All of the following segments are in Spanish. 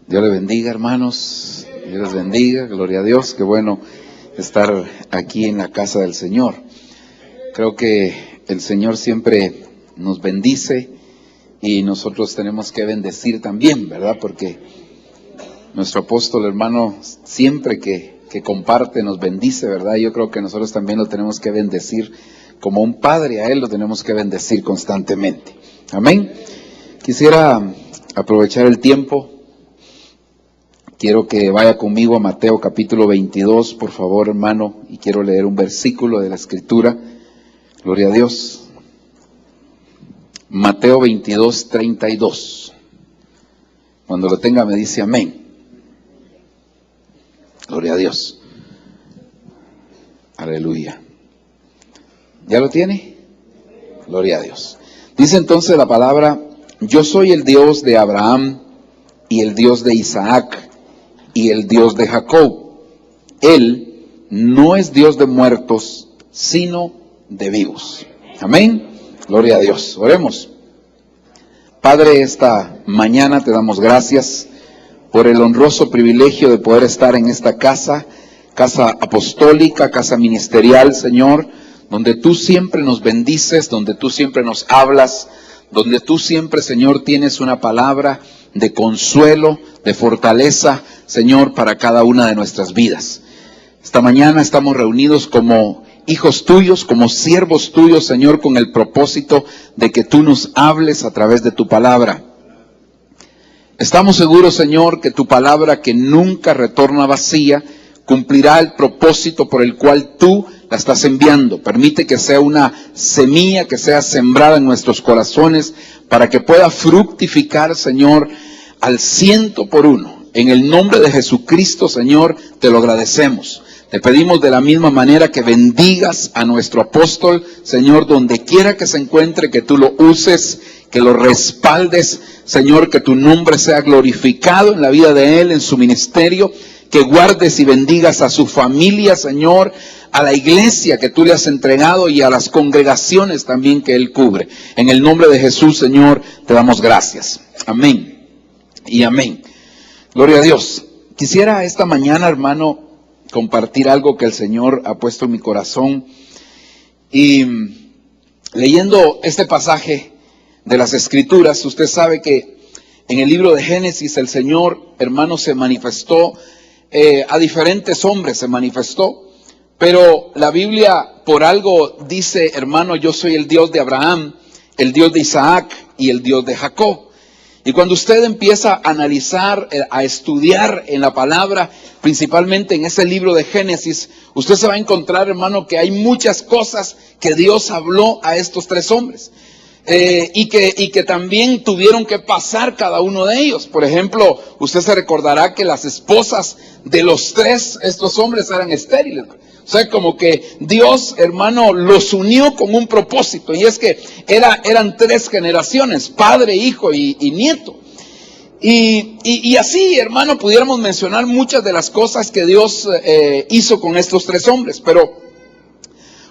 Dios les bendiga, hermanos. Dios les bendiga, gloria a Dios. Qué bueno estar aquí en la casa del Señor. Creo que el Señor siempre nos bendice y nosotros tenemos que bendecir también, ¿verdad? Porque nuestro apóstol hermano siempre que comparte nos bendice, ¿verdad? Yo creo que nosotros también lo tenemos que bendecir como un padre, a él lo tenemos que bendecir constantemente. Amén. Quisiera aprovechar el tiempo. Quiero que vaya conmigo a Mateo capítulo 22, por favor, hermano, y quiero leer un versículo de la Escritura. Gloria a Dios. Mateo 22, 32. Cuando lo tenga me dice amén. Gloria a Dios. Aleluya. ¿Ya lo tiene? Gloria a Dios. Dice entonces la palabra: yo soy el Dios de Abraham y el Dios de Isaac y el Dios de Jacob. Él no es Dios de muertos, sino de vivos. Amén. Gloria a Dios. Oremos. Padre, esta mañana te damos gracias por el honroso privilegio de poder estar en esta casa apostólica, casa ministerial, Señor, donde tú siempre nos bendices, donde tú siempre nos hablas, donde tú siempre, Señor, tienes una palabra de consuelo, de fortaleza, Señor, para cada una de nuestras vidas. Esta mañana estamos reunidos como hijos tuyos, como siervos tuyos, Señor, con el propósito de que tú nos hables a través de tu palabra. Estamos seguros, Señor, que tu palabra, que nunca retorna vacía, cumplirá el propósito por el cual tú la estás enviando. Permite que sea una semilla que sea sembrada en nuestros corazones para que pueda fructificar, Señor, al 100%. En el nombre de Jesucristo, Señor, te lo agradecemos. Te pedimos de la misma manera que bendigas a nuestro apóstol, Señor, donde quiera que se encuentre, que tú lo uses, que lo respaldes, Señor, que tu nombre sea glorificado en la vida de él, en su ministerio, que guardes y bendigas a su familia, Señor, a la iglesia que tú le has entregado y a las congregaciones también que él cubre. En el nombre de Jesús, Señor, te damos gracias. Amén y amén. Gloria a Dios. Quisiera esta mañana, hermano, compartir algo que el Señor ha puesto en mi corazón. Y leyendo este pasaje de las Escrituras, usted sabe que en el libro de Génesis el Señor, hermano, se manifestó a diferentes hombres, se manifestó. Pero la Biblia por algo dice, hermano, yo soy el Dios de Abraham, el Dios de Isaac y el Dios de Jacob. Y cuando usted empieza a analizar, a estudiar en la palabra, principalmente en ese libro de Génesis, usted se va a encontrar, hermano, que hay muchas cosas que Dios habló a estos tres hombres. Y que también tuvieron que pasar cada uno de ellos. Por ejemplo, usted se recordará que las esposas de los tres, estos hombres, eran estériles. O sea, como que Dios, hermano, los unió con un propósito. Y es que eran tres generaciones, padre, hijo y nieto. Y así, hermano, pudiéramos mencionar muchas de las cosas que Dios hizo con estos tres hombres. Pero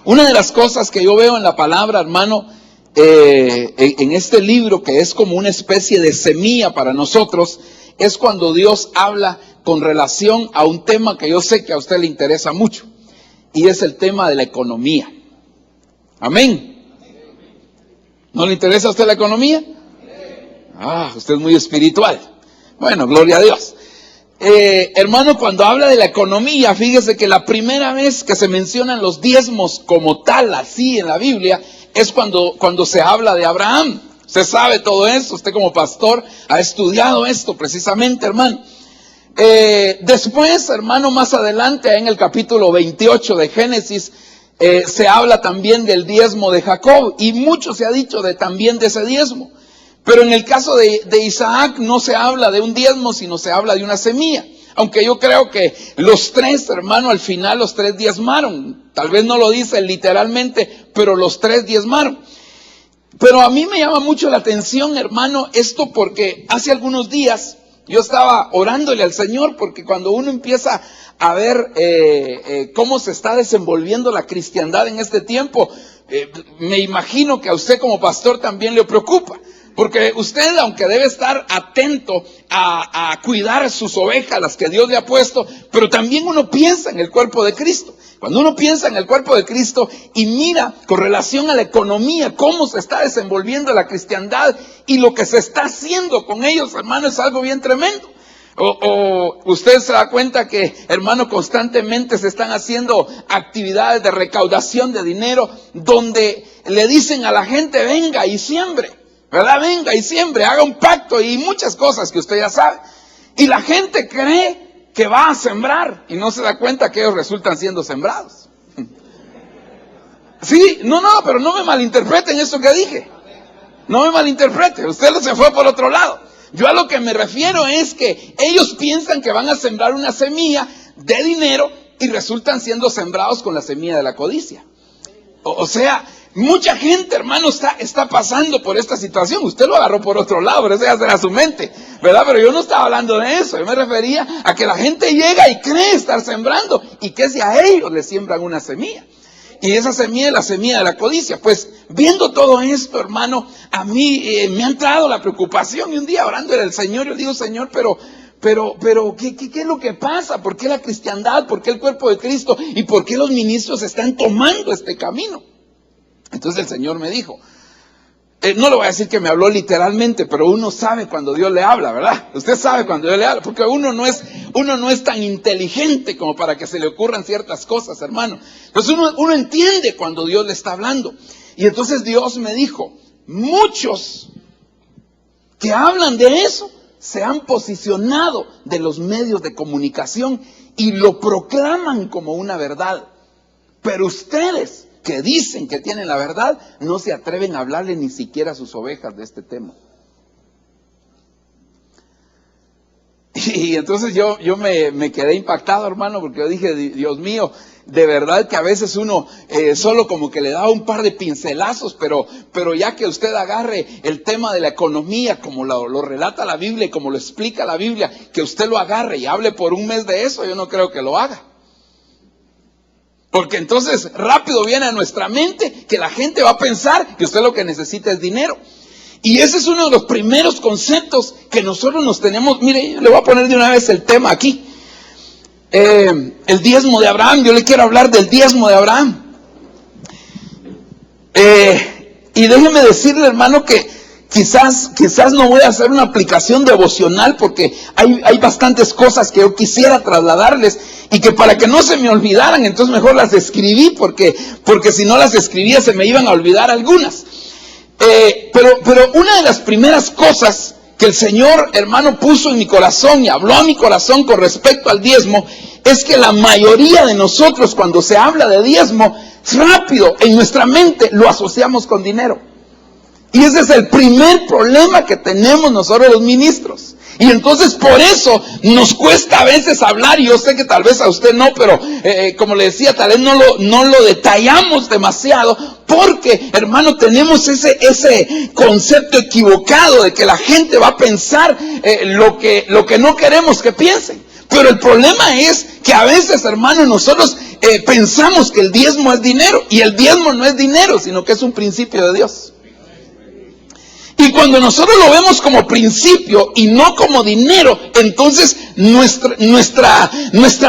una de las cosas que yo veo en la palabra, hermano, en este libro, que es como una especie de semilla para nosotros, es cuando Dios habla con relación a un tema que yo sé que a usted le interesa mucho. Y es el tema de la economía. Amén. ¿No le interesa a usted la economía? Usted es muy espiritual. Bueno, gloria a Dios. Hermano, cuando habla de la economía, fíjese que la primera vez que se mencionan los diezmos como tal, así en la Biblia, es cuando se habla de Abraham. Usted sabe todo eso, usted como pastor ha estudiado esto precisamente, hermano. Después, hermano, más adelante en el capítulo 28 de Génesis, se habla también del diezmo de Jacob, y mucho se ha dicho también de ese diezmo. Pero en el caso de Isaac no se habla de un diezmo, sino se habla de una semilla. Aunque yo creo que los tres, hermano, al final los tres diezmaron. Tal vez no lo dice literalmente, pero los tres diezmaron. Pero a mí me llama mucho la atención, hermano, esto porque hace algunos días yo estaba orándole al Señor, porque cuando uno empieza a ver cómo se está desenvolviendo la cristiandad en este tiempo, me imagino que a usted como pastor también le preocupa. Porque usted, aunque debe estar atento a cuidar sus ovejas, las que Dios le ha puesto, pero también uno piensa en el cuerpo de Cristo. Cuando uno piensa en el cuerpo de Cristo y mira con relación a la economía, cómo se está desenvolviendo la cristiandad y lo que se está haciendo con ellos, hermano, es algo bien tremendo. O usted se da cuenta que, hermano, constantemente se están haciendo actividades de recaudación de dinero donde le dicen a la gente, venga y siembre, ¿verdad? Venga y siembre, haga un pacto y muchas cosas que usted ya sabe. Y la gente cree que va a sembrar y no se da cuenta que ellos resultan siendo sembrados. Sí, pero no me malinterpreten eso que dije. No me malinterpreten, usted se fue por otro lado. Yo a lo que me refiero es que ellos piensan que van a sembrar una semilla de dinero y resultan siendo sembrados con la semilla de la codicia. O sea, mucha gente, hermano, está pasando por esta situación. Usted lo agarró por otro lado, pero eso ya será su mente, ¿verdad? Pero yo no estaba hablando de eso. Yo me refería a que la gente llega y cree estar sembrando y que si a ellos les siembran una semilla. Y esa semilla es la semilla de la codicia. Pues viendo todo esto, hermano, a mí me ha entrado la preocupación. Y un día orando al Señor, yo digo, Señor, pero ¿qué es lo que pasa? ¿Por qué la cristiandad? ¿Por qué el cuerpo de Cristo? ¿Y por qué los ministros están tomando este camino? Entonces el Señor me dijo, no le voy a decir que me habló literalmente, pero uno sabe cuando Dios le habla, ¿verdad? Usted sabe cuando Dios le habla, porque uno no es tan inteligente como para que se le ocurran ciertas cosas, hermano. Entonces uno entiende cuando Dios le está hablando. Y entonces Dios me dijo, muchos que hablan de eso se han posicionado de los medios de comunicación y lo proclaman como una verdad. Pero ustedes que dicen que tienen la verdad, no se atreven a hablarle ni siquiera a sus ovejas de este tema. Y entonces yo me quedé impactado, hermano, porque yo dije, Dios mío, de verdad que a veces uno solo como que le da un par de pincelazos, pero ya que usted agarre el tema de la economía, como lo relata la Biblia y como lo explica la Biblia, que usted lo agarre y hable por un mes de eso, yo no creo que lo haga. Porque entonces rápido viene a nuestra mente que la gente va a pensar que usted lo que necesita es dinero. Y ese es uno de los primeros conceptos que nosotros nos tenemos. Mire, le voy a poner de una vez el tema aquí. El diezmo de Abraham, yo le quiero hablar del diezmo de Abraham. Y déjeme decirle, hermano, que quizás no voy a hacer una aplicación devocional porque hay bastantes cosas que yo quisiera trasladarles y que para que no se me olvidaran, entonces mejor las escribí porque si no las escribía se me iban a olvidar algunas. Pero una de las primeras cosas que el Señor, hermano, puso en mi corazón y habló a mi corazón con respecto al diezmo es que la mayoría de nosotros cuando se habla de diezmo, rápido en nuestra mente lo asociamos con dinero. Y ese es el primer problema que tenemos nosotros los ministros. Y entonces por eso nos cuesta a veces hablar, y yo sé que tal vez a usted no, pero como le decía, tal vez no lo detallamos demasiado, porque, hermano, tenemos ese concepto equivocado de que la gente va a pensar lo que no queremos que piensen. Pero el problema es que a veces, hermano, nosotros pensamos que el diezmo es dinero, y el diezmo no es dinero, sino que es un principio de Dios. Y cuando nosotros lo vemos como principio y no como dinero, entonces nuestra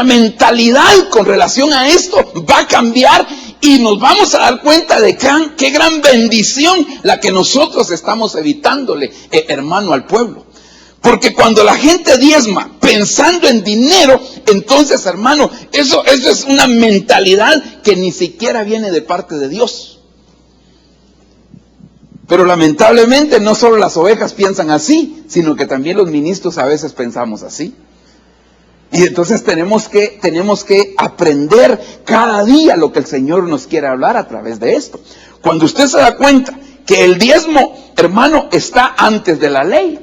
mentalidad con relación a esto va a cambiar y nos vamos a dar cuenta de qué gran bendición la que nosotros estamos evitándole, hermano, al pueblo. Porque cuando la gente diezma pensando en dinero, entonces, hermano, eso es una mentalidad que ni siquiera viene de parte de Dios. Pero lamentablemente no solo las ovejas piensan así, sino que también los ministros a veces pensamos así. Y entonces tenemos que aprender cada día lo que el Señor nos quiere hablar a través de esto. Cuando usted se da cuenta que el diezmo, hermano, está antes de la ley.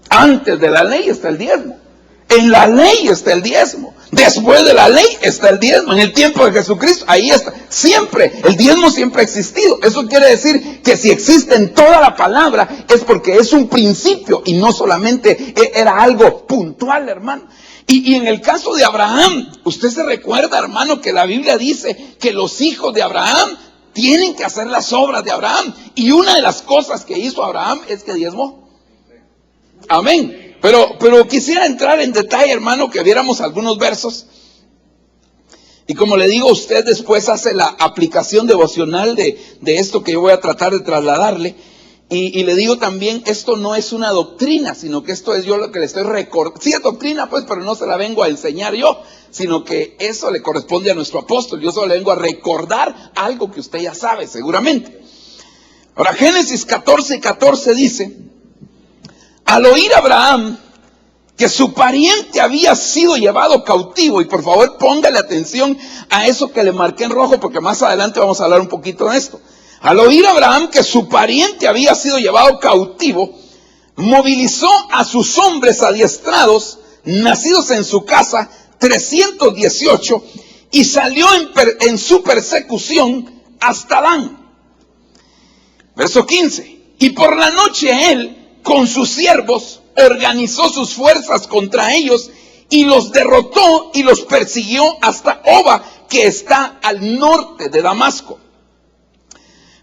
Antes de la ley está el diezmo. En la ley está el diezmo. Después de la ley está el diezmo. En el tiempo de Jesucristo, ahí está. Siempre, el diezmo siempre ha existido. Eso quiere decir que si existe en toda la palabra, es porque es un principio y no solamente era algo puntual, hermano. Y en el caso de Abraham, usted se recuerda, hermano, que la Biblia dice que los hijos de Abraham tienen que hacer las obras de Abraham. Y una de las cosas que hizo Abraham es que diezmó. Amén. Pero quisiera entrar en detalle, hermano, que viéramos algunos versos. Y como le digo, usted después hace la aplicación devocional de esto que yo voy a tratar de trasladarle. Y le digo también, esto no es una doctrina, sino que esto es yo lo que le estoy recordando. Sí es doctrina, pues, pero no se la vengo a enseñar yo, sino que eso le corresponde a nuestro apóstol. Yo solo le vengo a recordar algo que usted ya sabe, seguramente. Ahora, Génesis 14:14 dice: al oír Abraham que su pariente había sido llevado cautivo, y por favor póngale atención a eso que le marqué en rojo, porque más adelante vamos a hablar un poquito de esto. Al oír Abraham que su pariente había sido llevado cautivo, movilizó a sus hombres adiestrados, nacidos en su casa, 318, y salió en su persecución hasta Dan. Verso 15. Y por la noche él, con sus siervos, organizó sus fuerzas contra ellos y los derrotó y los persiguió hasta Oba, que está al norte de Damasco.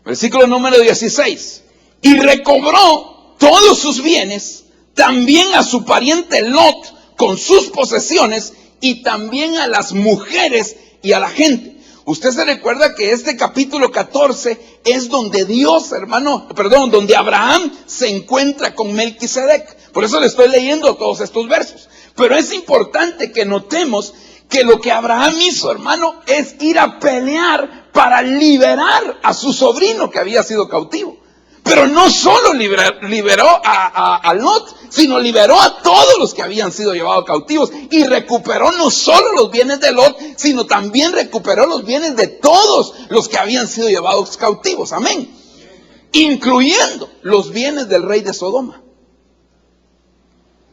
Versículo número 16. Y recobró todos sus bienes, también a su pariente Lot con sus posesiones, y también a las mujeres y a la gente. Usted se recuerda que este capítulo 14 es donde donde Abraham se encuentra con Melquisedec. Por eso le estoy leyendo todos estos versos. Pero es importante que notemos que lo que Abraham hizo, hermano, es ir a pelear para liberar a su sobrino que había sido cautivo. Pero no solo liberó a Lot, sino liberó a todos los que habían sido llevados cautivos. Y recuperó no solo los bienes de Lot, sino también recuperó los bienes de todos los que habían sido llevados cautivos. Amén. Incluyendo los bienes del rey de Sodoma.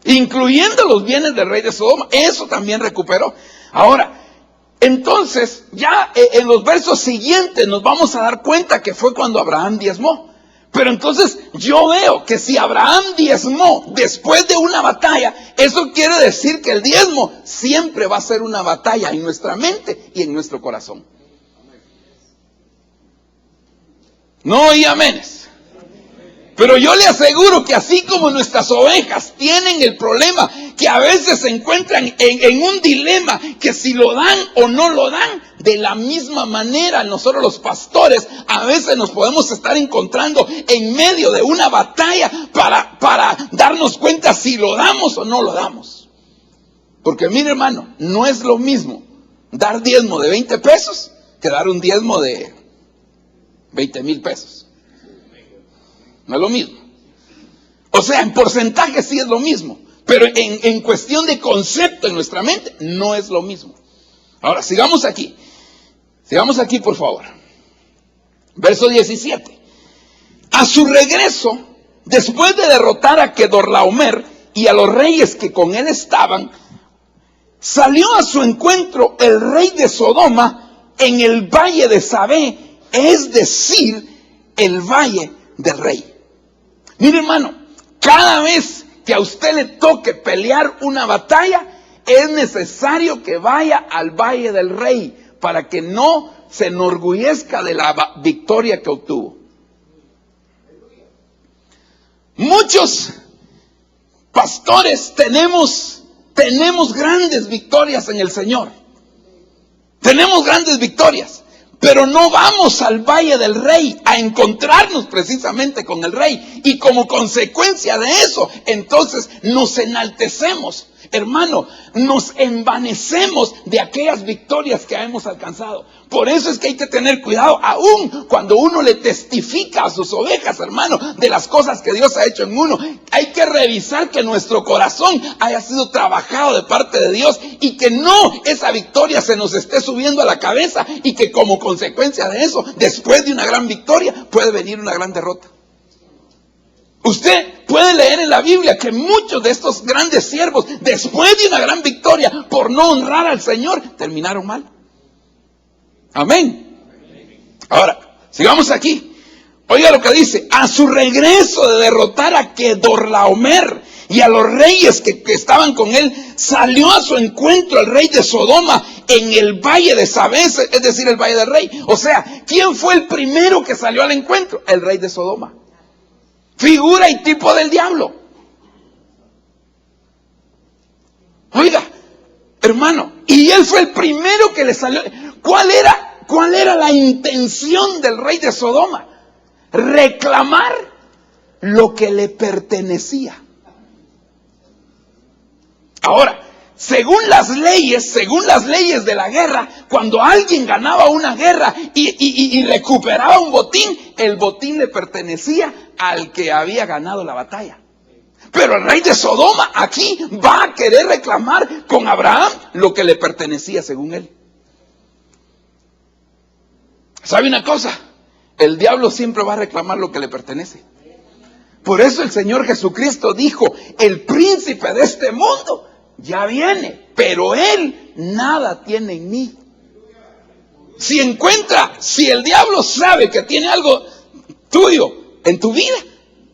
Incluyendo los bienes del rey de Sodoma. Eso también recuperó. Ahora, entonces, ya en los versos siguientes nos vamos a dar cuenta que fue cuando Abraham diezmó. Pero entonces yo veo que si Abraham diezmó después de una batalla, eso quiere decir que el diezmo siempre va a ser una batalla en nuestra mente y en nuestro corazón. No oí amenes. Pero yo le aseguro que así como nuestras ovejas tienen el problema, que a veces se encuentran en un dilema, que si lo dan o no lo dan, de la misma manera nosotros los pastores a veces nos podemos estar encontrando en medio de una batalla para darnos cuenta si lo damos o no lo damos. Porque mire, hermano, no es lo mismo dar diezmo de 20 pesos que dar un diezmo de 20,000 pesos. No es lo mismo. O sea, en porcentaje sí es lo mismo, pero en cuestión de concepto en nuestra mente no es lo mismo. Ahora, sigamos aquí. Sigamos aquí, por favor. Verso 17. A su regreso, después de derrotar a Kedorlaomer y a los reyes que con él estaban, salió a su encuentro el rey de Sodoma en el valle de Sabé, es decir, el valle del rey. Mire, hermano, cada vez que a usted le toque pelear una batalla, es necesario que vaya al valle del rey para que no se enorgullezca de la victoria que obtuvo. Muchos pastores tenemos grandes victorias en el Señor. Tenemos grandes victorias. Pero no vamos al Valle del Rey a encontrarnos precisamente con el Rey. Y como consecuencia de eso, entonces nos enaltecemos. Hermano, nos envanecemos de aquellas victorias que hemos alcanzado. Por eso es que hay que tener cuidado, aún cuando uno le testifica a sus ovejas, hermano, de las cosas que Dios ha hecho en uno. Hay que revisar que nuestro corazón haya sido trabajado de parte de Dios y que no esa victoria se nos esté subiendo a la cabeza y que como consecuencia de eso, después de una gran victoria, puede venir una gran derrota. Usted puede leer en la Biblia que muchos de estos grandes siervos, después de una gran victoria, por no honrar al Señor, terminaron mal. Amén. Ahora, sigamos aquí. Oiga lo que dice: a su regreso de derrotar a Kedorlaomer y a los reyes que estaban con él, salió a su encuentro el rey de Sodoma en el valle de Sabés, es decir, el valle del rey. O sea, ¿quién fue el primero que salió al encuentro? El rey de Sodoma. Figura y tipo del diablo. Oiga, hermano, y él fue el primero que le salió. ¿Cuál era la intención del rey de Sodoma? Reclamar lo que le pertenecía. Ahora, según las leyes de la guerra, cuando alguien ganaba una guerra y recuperaba un botín, el botín le pertenecía al que había ganado la batalla. Pero el rey de Sodoma aquí va a querer reclamar con Abraham lo que le pertenecía según él. ¿Sabe una cosa? El diablo siempre va a reclamar lo que le pertenece. Por eso el Señor Jesucristo dijo, el príncipe de este mundo ya viene, pero él nada tiene en mí. Si el diablo sabe que tiene algo tuyo en tu vida,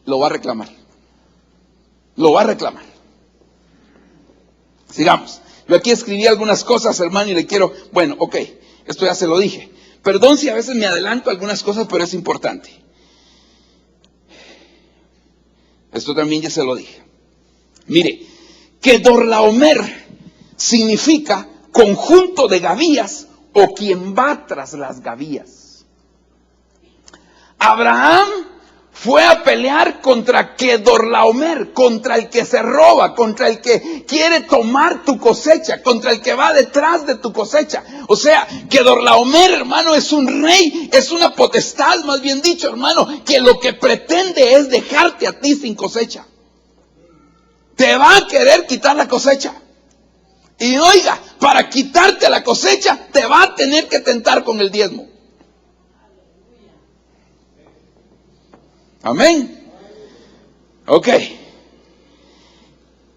lo va a reclamar. Lo va a reclamar. Sigamos. Yo aquí escribí algunas cosas, hermano, y le quiero, esto ya se lo dije. Perdón si a veces me adelanto algunas cosas, pero es importante. Esto también ya se lo dije. Mire, Kedorlaomer significa conjunto de gavillas o quien va tras las gavillas. Abraham fue a pelear contra Kedorlaomer, contra el que se roba, contra el que quiere tomar tu cosecha, contra el que va detrás de tu cosecha. O sea, Kedorlaomer, hermano, es un rey, es una potestad, más bien dicho, hermano, que lo que pretende es dejarte a ti sin cosecha. Te va a querer quitar la cosecha. Y oiga, para quitarte la cosecha, te va a tener que tentar con el diezmo. Amén. Ok.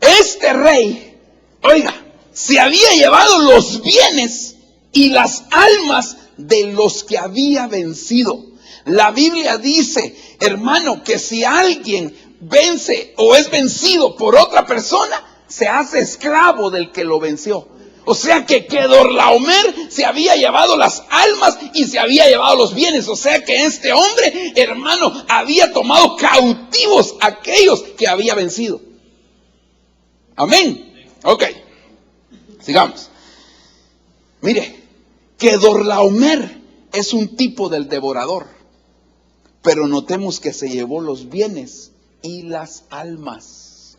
Este rey, oiga, se había llevado los bienes y las almas de los que había vencido. La Biblia dice, hermano, que si alguien vence o es vencido por otra persona, se hace esclavo del que lo venció. O sea que Kedorlaomer se había llevado las almas y se había llevado los bienes. O sea que este hombre, hermano, había tomado cautivos a aquellos que había vencido. Amén. Ok. Sigamos. Mire, Kedorlaomer es un tipo del devorador. Pero notemos que se llevó los bienes y las almas.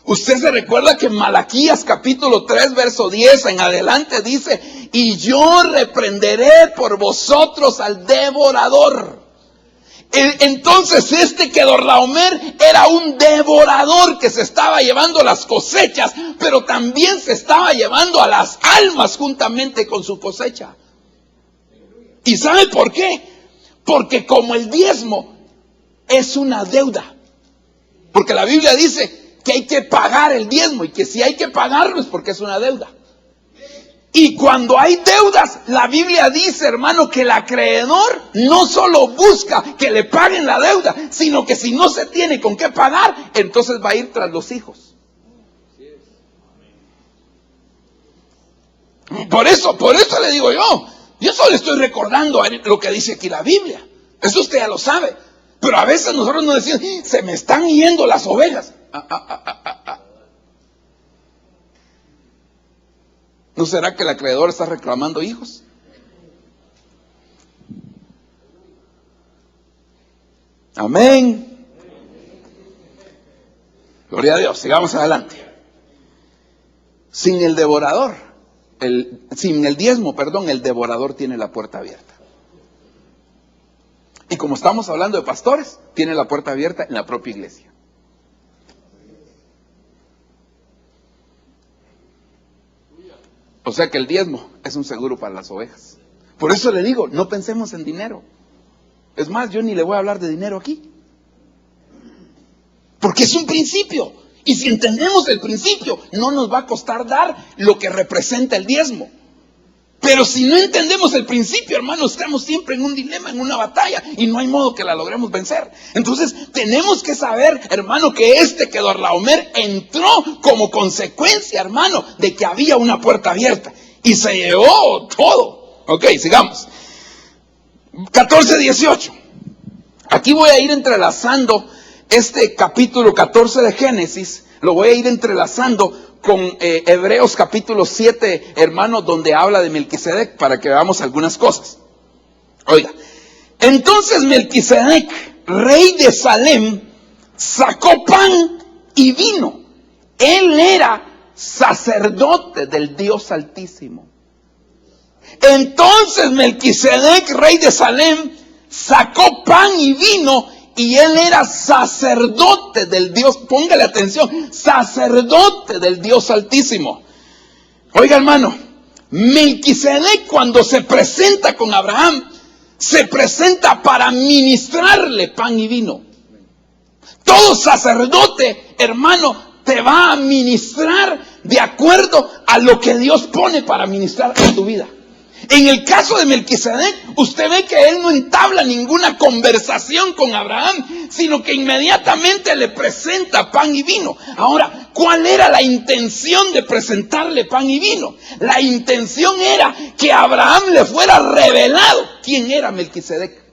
Usted se recuerda que en Malaquías capítulo 3 verso 10 en adelante dice, y yo reprenderé por vosotros al devorador. Entonces este Kedorlaomer era un devorador que se estaba llevando las cosechas, pero también se estaba llevando a las almas juntamente con su cosecha. ¿Y sabe por qué? Porque como el diezmo es una deuda, porque la Biblia dice que hay que pagar el diezmo y que si hay que pagarlo es porque es una deuda. Y cuando hay deudas, la Biblia dice, hermano, que el acreedor no solo busca que le paguen la deuda, sino que si no se tiene con qué pagar, entonces va a ir tras los hijos. Por eso le digo yo solo estoy recordando lo que dice aquí la Biblia. Eso usted ya lo sabe. Pero a veces nosotros nos decimos, se me están yendo las ovejas. ¿No será que el acreedor está reclamando hijos? Amén. Gloria a Dios. Sigamos adelante. Sin el diezmo, el devorador tiene la puerta abierta. Y como estamos hablando de pastores, tiene la puerta abierta en la propia iglesia. O sea que el diezmo es un seguro para las ovejas. Por eso le digo, no pensemos en dinero. Es más, yo ni le voy a hablar de dinero aquí. Porque es un principio. Y si entendemos el principio, no nos va a costar dar lo que representa el diezmo. Pero si no entendemos el principio, hermano, estamos siempre en un dilema, en una batalla, y no hay modo que la logremos vencer. Entonces, tenemos que saber, hermano, que Kedorlaomer entró como consecuencia, hermano, de que había una puerta abierta. Y se llevó todo. Ok, sigamos. 14:18. Aquí voy a ir entrelazando este capítulo 14 de Génesis, lo voy a ir entrelazando con Hebreos capítulo 7, hermano, donde habla de Melquisedec, para que veamos algunas cosas. Oiga, entonces Melquisedec, rey de Salem, sacó pan y vino. Él era sacerdote del Dios Altísimo. Entonces Melquisedec, rey de Salem, sacó pan y vino, y él era sacerdote del Dios, póngale atención, sacerdote del Dios Altísimo. Oiga, hermano, Melquisedec, cuando se presenta con Abraham, se presenta para ministrarle pan y vino. Todo sacerdote, hermano, te va a ministrar de acuerdo a lo que Dios pone para ministrar en tu vida. En el caso de Melquisedec, usted ve que él no entabla ninguna conversación con Abraham, sino que inmediatamente le presenta pan y vino. Ahora, ¿cuál era la intención de presentarle pan y vino? La intención era que a Abraham le fuera revelado quién era Melquisedec.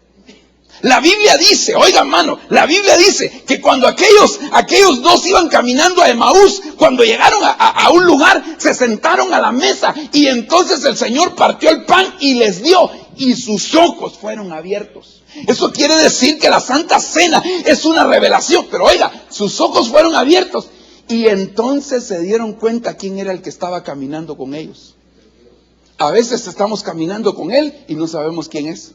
La Biblia dice, oiga, hermano, la Biblia dice que cuando aquellos dos iban caminando a Emaús, cuando llegaron a un lugar, se sentaron a la mesa y entonces el Señor partió el pan y les dio, y sus ojos fueron abiertos. Eso quiere decir que la Santa Cena es una revelación, pero oiga, sus ojos fueron abiertos y entonces se dieron cuenta quién era el que estaba caminando con ellos. A veces estamos caminando con Él y no sabemos quién es.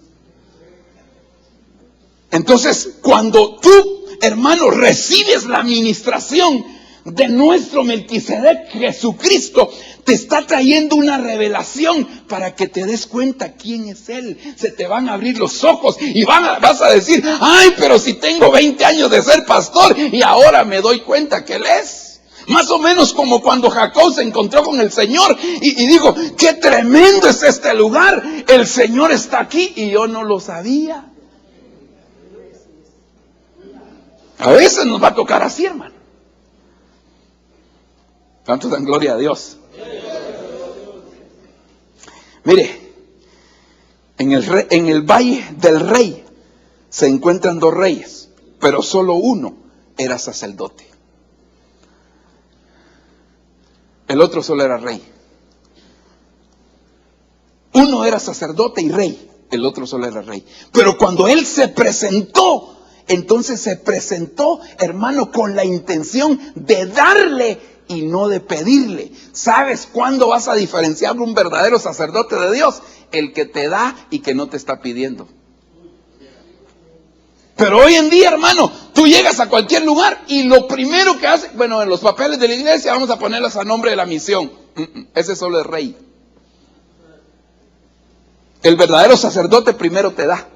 Entonces, cuando tú, hermano, recibes la administración de nuestro Melquisedec, Jesucristo te está trayendo una revelación para que te des cuenta quién es Él. Se te van a abrir los ojos y vas a decir, ay, pero si tengo 20 años de ser pastor y ahora me doy cuenta que Él es. Más o menos como cuando Jacob se encontró con el Señor y dijo, qué tremendo es este lugar, el Señor está aquí y yo no lo sabía. A veces nos va a tocar así, hermano. ¿Cuánto dan gloria a Dios? Mire, en el valle del rey se encuentran dos reyes, pero solo uno era sacerdote. El otro solo era rey. Uno era sacerdote y rey, el otro solo era rey. Pero cuando él se presentó, entonces se presentó, hermano, con la intención de darle y no de pedirle. ¿Sabes cuándo vas a diferenciar un verdadero sacerdote de Dios? El que te da y que no te está pidiendo. Pero hoy en día, hermano, tú llegas a cualquier lugar y lo primero que hace, bueno, en los papeles de la iglesia vamos a ponerlos a nombre de la misión. Ese solo es rey. El verdadero sacerdote primero te da.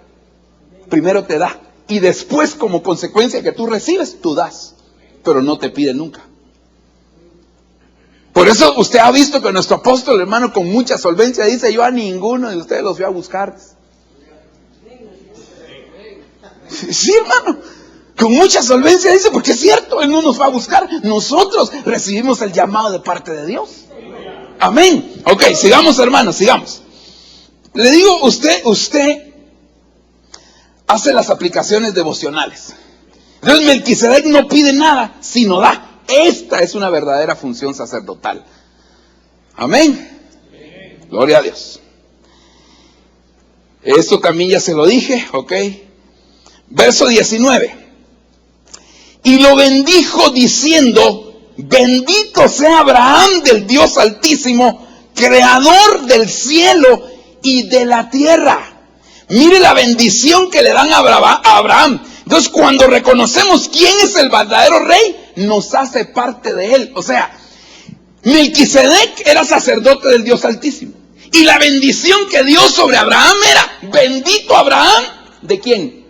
Primero te da. Y después, como consecuencia que tú recibes, tú das. Pero no te pide nunca. Por eso usted ha visto que nuestro apóstol, hermano, con mucha solvencia dice, yo a ninguno de ustedes los voy a buscar. Sí, hermano. Con mucha solvencia dice, porque es cierto, Él no nos va a buscar. Nosotros recibimos el llamado de parte de Dios. Amén. Ok, sigamos, hermanos, sigamos. Le digo, usted hace las aplicaciones devocionales. Entonces Melquisedec no pide nada, sino da. Esta es una verdadera función sacerdotal. Amén. Gloria a Dios. Esto también ya se lo dije, ok. Verso 19. Y lo bendijo diciendo, bendito sea Abraham del Dios Altísimo, creador del cielo y de la tierra. Mire la bendición que le dan a Abraham. Entonces, cuando reconocemos quién es el verdadero rey, nos hace parte de él. O sea, Melquisedec era sacerdote del Dios Altísimo. Y la bendición que dio sobre Abraham era, bendito Abraham, ¿de quién?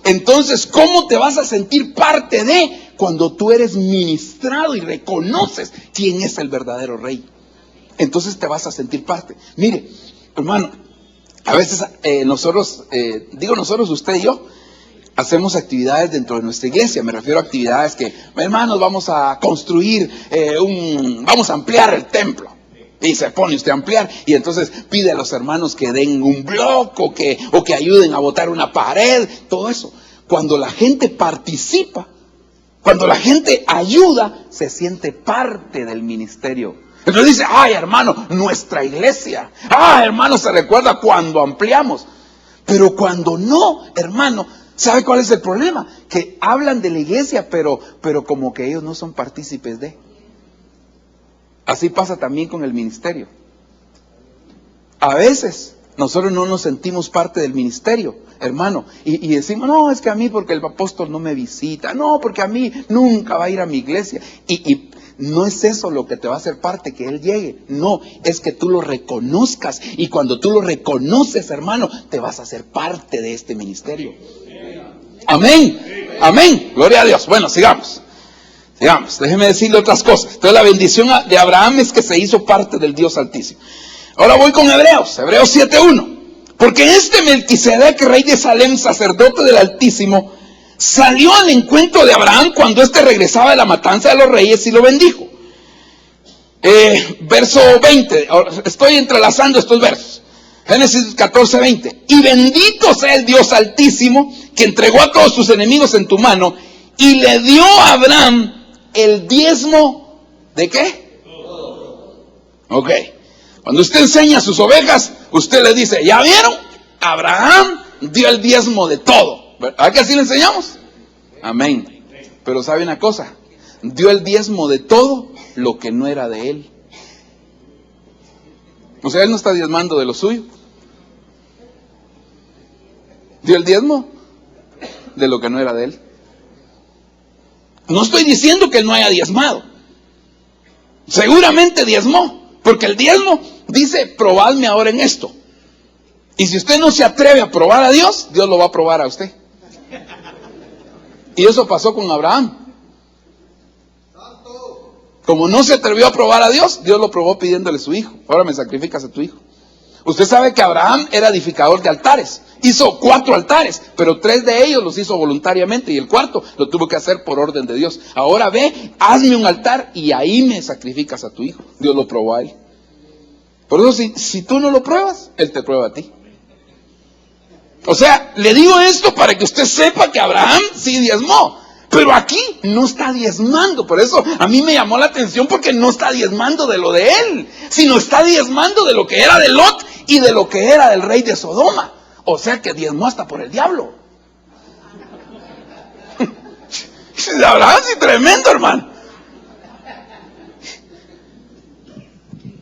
Entonces, ¿cómo te vas a sentir parte de cuando tú eres ministrado y reconoces quién es el verdadero rey? entonces te vas a sentir parte. Mire, hermano, a veces nosotros, usted y yo, hacemos actividades dentro de nuestra iglesia. Me refiero a actividades que, hermanos, vamos a construir, vamos a ampliar el templo. Y se pone usted a ampliar, y entonces pide a los hermanos que den un bloque o que ayuden a botar una pared, todo eso. Cuando la gente participa, cuando la gente ayuda, se siente parte del ministerio. Entonces dice, ay hermano, nuestra iglesia. Ay hermano, se recuerda cuando ampliamos. Pero cuando no, hermano, ¿sabe cuál es el problema? Que hablan de la iglesia, pero como que ellos no son partícipes de. Así pasa también con el ministerio. A veces nosotros no nos sentimos parte del ministerio, hermano, y decimos, no, es que a mí porque el apóstol no me visita, no, porque a mí nunca va a ir a mi iglesia. Y no es eso lo que te va a hacer parte, que él llegue. No, es que tú lo reconozcas, y cuando tú lo reconoces, hermano, te vas a hacer parte de este ministerio. Amén, amén, gloria a Dios. Bueno, sigamos, déjeme decirle otras cosas. Entonces la bendición de Abraham es que se hizo parte del Dios Altísimo. Ahora voy con Hebreos 7:1. Porque este Melquisedec, rey de Salem, sacerdote del Altísimo, salió al encuentro de Abraham cuando éste regresaba de la matanza de los reyes y lo bendijo. Verso 20, estoy entrelazando estos versos. Génesis 14:20. Y bendito sea el Dios Altísimo, que entregó a todos sus enemigos en tu mano, y le dio a Abraham el diezmo, ¿de qué? Ok. Cuando usted enseña sus ovejas, usted le dice, ¿ya vieron? Abraham dio el diezmo de todo. ¿A qué así le enseñamos? Amén. Pero ¿sabe una cosa? Dio el diezmo de todo lo que no era de él. O sea, él no está diezmando de lo suyo. Dio el diezmo de lo que no era de él. No estoy diciendo que él no haya diezmado. Seguramente diezmó. Porque el diezmo dice, probadme ahora en esto. Y si usted no se atreve a probar a Dios, Dios lo va a probar a usted. Y eso pasó con Abraham. Como no se atrevió a probar a Dios, Dios lo probó pidiéndole su hijo. Ahora me sacrificas a tu hijo. Usted sabe que Abraham era edificador de altares. Hizo 4 altares, pero 3 de ellos los hizo voluntariamente y el 4 lo tuvo que hacer por orden de Dios. Ahora ve, hazme un altar y ahí me sacrificas a tu hijo. Dios lo probó a él. Por eso si tú no lo pruebas, él te prueba a ti. O sea, le digo esto para que usted sepa que Abraham sí diezmó. Pero aquí no está diezmando. Por eso a mí me llamó la atención, porque no está diezmando de lo de él, sino está diezmando de lo que era de Lot y de lo que era del rey de Sodoma. O sea que diezmó hasta por el diablo. Abraham sí tremendo, hermano.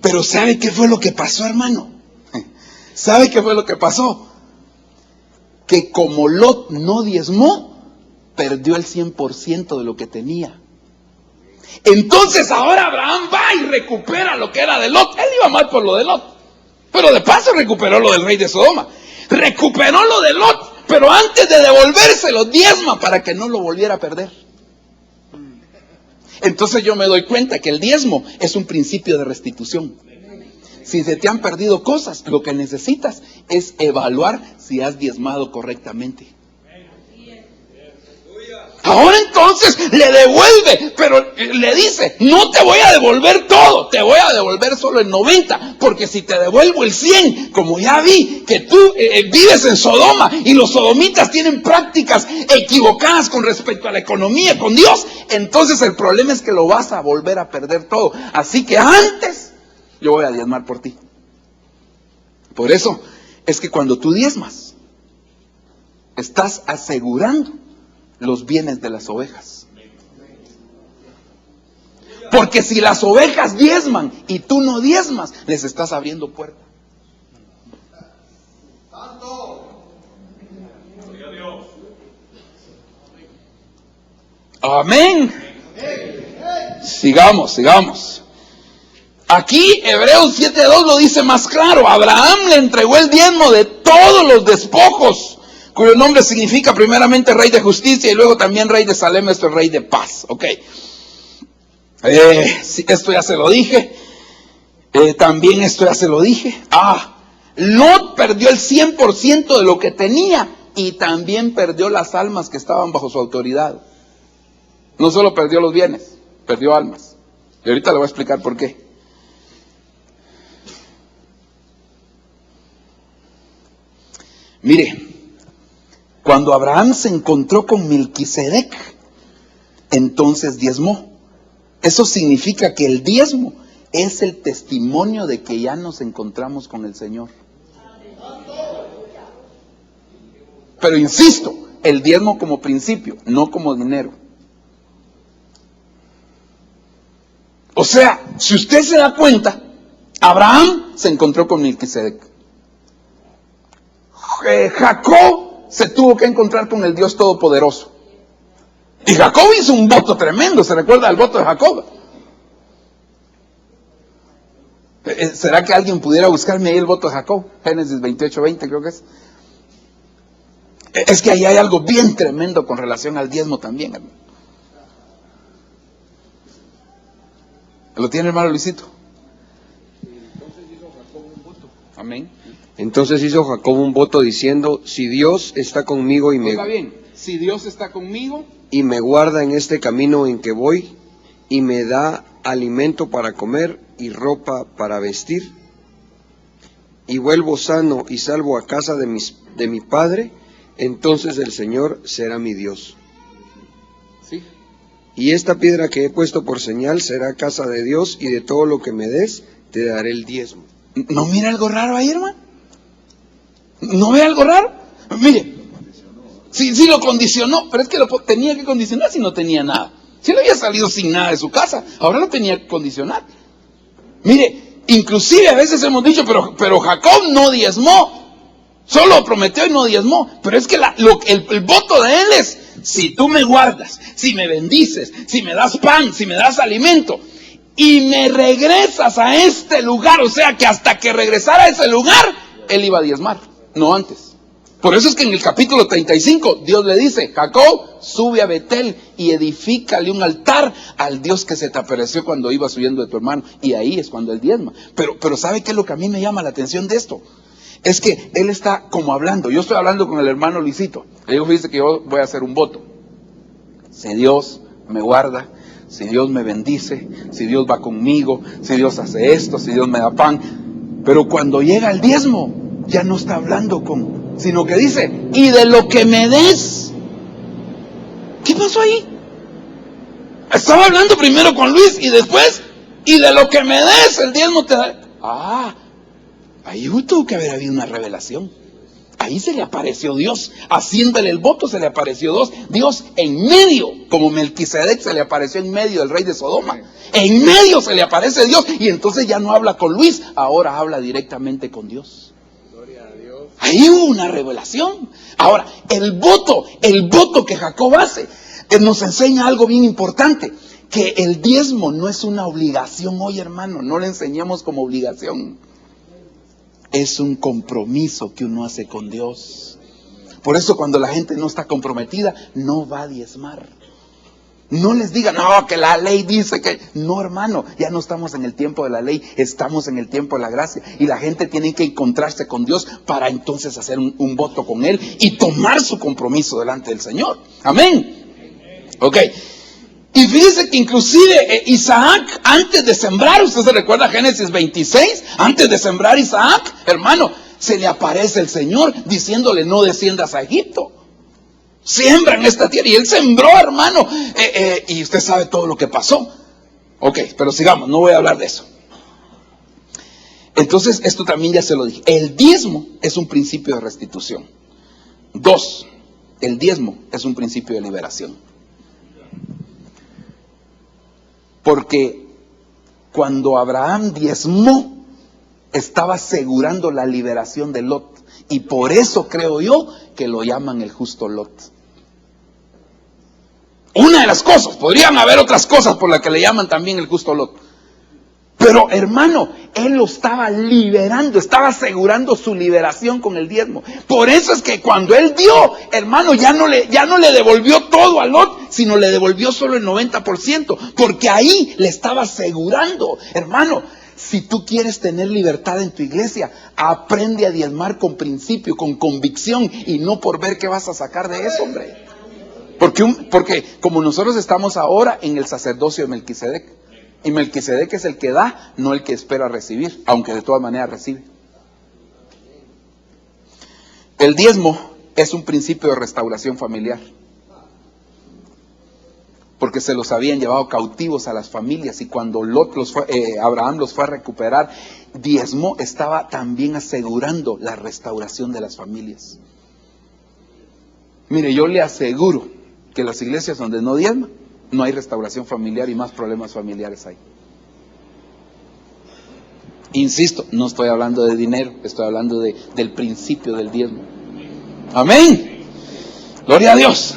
Pero ¿sabe qué fue lo que pasó, hermano? ¿Sabe qué fue lo que pasó? Que como Lot no diezmó, perdió el 100% de lo que tenía. Entonces ahora Abraham va y recupera lo que era de Lot. Él iba mal por lo de Lot, pero de paso recuperó lo del rey de Sodoma. Recuperó lo de Lot, pero antes de devolvérselo, diezma para que no lo volviera a perder. Entonces yo me doy cuenta que el diezmo es un principio de restitución. Si se te han perdido cosas, lo que necesitas es evaluar si has diezmado correctamente. Ahora entonces le devuelve, pero le dice, no te voy a devolver todo, te voy a devolver solo el 90, porque si te devuelvo el 100, como ya vi que tú vives en Sodoma y los sodomitas tienen prácticas equivocadas con respecto a la economía con Dios, entonces el problema es que lo vas a volver a perder todo. Así que antes yo voy a diezmar por ti. Por eso es que cuando tú diezmas, estás asegurando los bienes de las ovejas. Porque si las ovejas diezman y tú no diezmas, les estás abriendo puerta. Amén. Sigamos. Aquí Hebreos 7:2 lo dice más claro. Abraham le entregó el diezmo de todos los despojos, cuyo nombre significa primeramente rey de justicia y luego también rey de Salem, esto es rey de paz. Ok. Esto ya se lo dije. También esto ya se lo dije. Lot perdió el 100% de lo que tenía y también perdió las almas que estaban bajo su autoridad. No solo perdió los bienes, perdió almas. Y ahorita le voy a explicar por qué. Mire, cuando Abraham se encontró con Melquisedec, entonces diezmó. Eso significa que el diezmo es el testimonio de que ya nos encontramos con el Señor. Pero insisto, el diezmo como principio, no como dinero. O sea, si usted se da cuenta, Abraham se encontró con Melquisedec. Jacob se tuvo que encontrar con el Dios Todopoderoso. Y Jacob hizo un voto tremendo. ¿Se recuerda el voto de Jacob? ¿Será que alguien pudiera buscarme ahí el voto de Jacob? Génesis 28:20 creo que es. Es que ahí hay algo bien tremendo con relación al diezmo también, hermano. ¿Lo tiene, hermano Luisito? Entonces hizo Jacob un voto. Amén. Entonces hizo Jacob un voto diciendo: si Dios está conmigo Oiga bien, si Dios está conmigo y me guarda en este camino en que voy, y me da alimento para comer y ropa para vestir, y vuelvo sano y salvo a casa de mi padre, entonces el Señor será mi Dios. sí. Y esta piedra que he puesto por señal será casa de Dios, y de todo lo que me des te daré el diezmo. ¿No mira algo raro ahí, hermano? ¿No ve algo raro? Mire, sí lo condicionó, pero es que lo tenía que condicionar si no tenía nada. Si él había salido sin nada de su casa, ahora lo tenía que condicionar. Mire, inclusive a veces hemos dicho, pero Jacob no diezmó, solo prometió y no diezmó. Pero es que el voto de él es: si tú me guardas, si me bendices, si me das pan, si me das alimento, y me regresas a este lugar, o sea que hasta que regresara a ese lugar, él iba a diezmar, no antes. Por eso es que en el capítulo 35 Dios le dice: Jacob, sube a Betel y edifícale un altar al Dios que se te apareció cuando ibas huyendo de tu hermano. Y ahí es cuando él diezma. Pero ¿sabe qué es lo que a mí me llama la atención de esto? Es que él está como hablando. Yo estoy hablando con el hermano Luisito. Le digo: fíjese que yo voy a hacer un voto. Si Dios me guarda, si Dios me bendice, si Dios va conmigo, si Dios hace esto, si Dios me da pan. Pero cuando llega el diezmo, ya no está hablando sino que dice: y de lo que me des. ¿Qué pasó ahí? Estaba hablando primero con Luis y después: y de lo que me des, el diezmo te da. Ahí tuvo que haber habido una revelación. Ahí se le apareció Dios, haciéndole el voto se le apareció Dios en medio, como Melquisedec se le apareció en medio del rey de Sodoma. En medio se le aparece Dios, y entonces ya no habla con Luis, ahora habla directamente con Dios. Ahí hubo una revelación. Ahora, el voto que Jacob hace, nos enseña algo bien importante: que el diezmo no es una obligación hoy, hermano, no lo enseñamos como obligación. Es un compromiso que uno hace con Dios. Por eso cuando la gente no está comprometida, no va a diezmar. No les digan: no, que la ley dice que... No, hermano, ya no estamos en el tiempo de la ley, estamos en el tiempo de la gracia. Y la gente tiene que encontrarse con Dios para entonces hacer un voto con Él y tomar su compromiso delante del Señor. Amén. Ok. Y fíjese que inclusive Isaac, antes de sembrar, usted se recuerda Génesis 26, antes de sembrar Isaac, hermano, se le aparece el Señor diciéndole: no desciendas a Egipto, siembra en esta tierra. Y él sembró, hermano, y usted sabe todo lo que pasó. Ok, pero sigamos, no voy a hablar de eso. Entonces, esto también ya se lo dije: el diezmo es un principio de restitución. 2, el diezmo es un principio de liberación. Porque cuando Abraham diezmó, estaba asegurando la liberación de Lot. Y por eso creo yo que lo llaman el justo Lot. Una de las cosas, podrían haber otras cosas por las que le llaman también el justo Lot. Pero hermano, él lo estaba liberando, estaba asegurando su liberación con el diezmo. Por eso es que cuando él dio, hermano, ya no le devolvió todo a Lot, sino le devolvió solo el 90%, porque ahí le estaba asegurando, hermano. Si tú quieres tener libertad en tu iglesia, aprende a diezmar con principio, con convicción, y no por ver qué vas a sacar de eso, hombre. Porque como nosotros estamos ahora en el sacerdocio de Melquisedec, y Melquisedec es el que da, no el que espera recibir, aunque de todas maneras recibe. El diezmo es un principio de restauración familiar, porque se los habían llevado cautivos a las familias, y cuando Abraham los fue a recuperar, diezmó, estaba también asegurando la restauración de las familias. Mire, yo le aseguro que las iglesias donde no diezman, no hay restauración familiar y más problemas familiares hay. Insisto, no estoy hablando de dinero, estoy hablando del principio del diezmo. Amén. Gloria a Dios.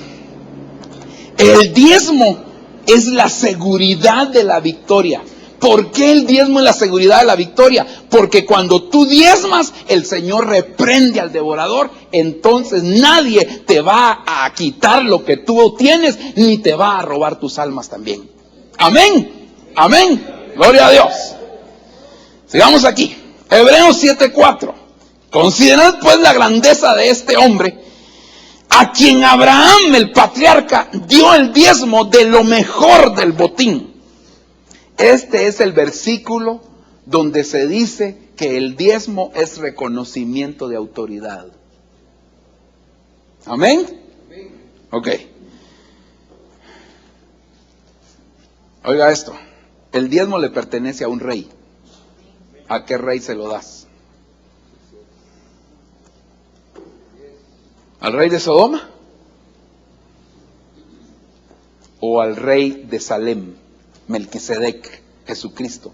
El diezmo es la seguridad de la victoria. ¿Por qué el diezmo es la seguridad de la victoria? Porque cuando tú diezmas, el Señor reprende al devorador. Entonces nadie te va a quitar lo que tú tienes, ni te va a robar tus almas también. Amén. Amén. Gloria a Dios. Sigamos aquí. Hebreos 7:4. Considerad pues la grandeza de este hombre, a quien Abraham, el patriarca, dio el diezmo de lo mejor del botín. Este es el versículo donde se dice que el diezmo es reconocimiento de autoridad. ¿Amén? Ok. Oiga esto. El diezmo le pertenece a un rey. ¿A qué rey se lo das? ¿Al rey de Sodoma? ¿O al rey de Salem, Melquisedec, Jesucristo?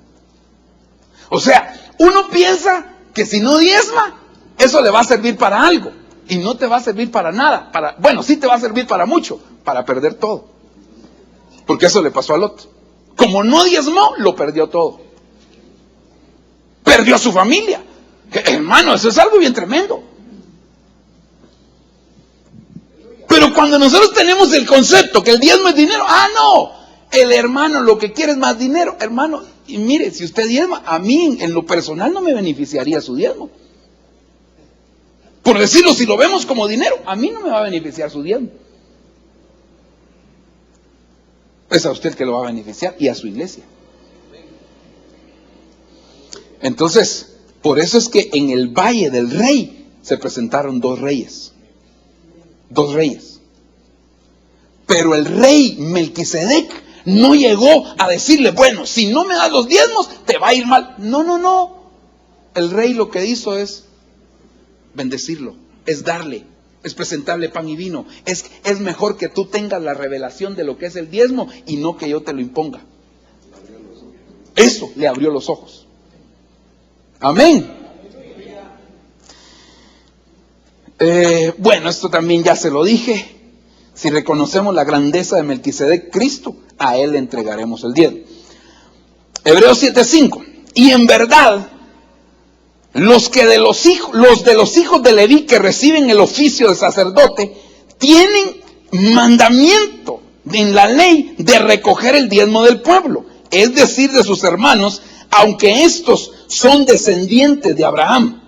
O sea, uno piensa que si no diezma, eso le va a servir para algo. Y no te va a servir para nada. Bueno, sí te va a servir para mucho, para perder todo. Porque eso le pasó a Lot. Como no diezmó, lo perdió todo. Perdió a su familia. Hermano, eso es algo bien tremendo. Pero cuando nosotros tenemos el concepto que el diezmo es dinero, no, el hermano lo que quiere es más dinero, hermano, y mire, si usted diezma, a mí en lo personal no me beneficiaría su diezmo. Por decirlo, si lo vemos como dinero, a mí no me va a beneficiar su diezmo. Es a usted que lo va a beneficiar y a su iglesia. Entonces, por eso es que en el Valle del Rey se presentaron dos reyes. Pero el rey Melquisedec no llegó a decirle, bueno, si no me das los diezmos, te va a ir mal. No. El rey lo que hizo es bendecirlo, es darle, es presentarle pan y vino. Es mejor que tú tengas la revelación de lo que es el diezmo y no que yo te lo imponga. Eso le abrió los ojos. Amén. Bueno, esto también ya se lo dije. Si reconocemos la grandeza de Melquisedec, Cristo, a él le entregaremos el diezmo. Hebreos 7:5. Y en verdad, los de los hijos de Leví que reciben el oficio de sacerdote, tienen mandamiento en la ley de recoger el diezmo del pueblo, es decir, de sus hermanos, aunque estos son descendientes de Abraham.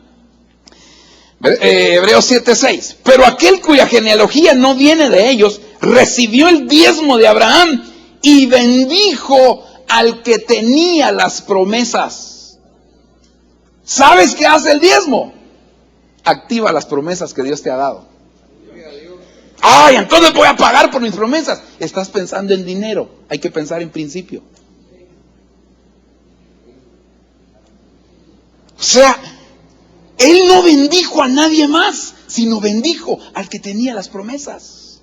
Hebreos 7:6. Pero aquel cuya genealogía no viene de ellos, recibió el diezmo de Abraham y bendijo al que tenía las promesas. ¿Sabes qué hace el diezmo? Activa las promesas que Dios te ha dado. Entonces voy a pagar por mis promesas. Estás pensando en dinero, hay que pensar en principio. O sea, él no bendijo a nadie más, sino bendijo al que tenía las promesas.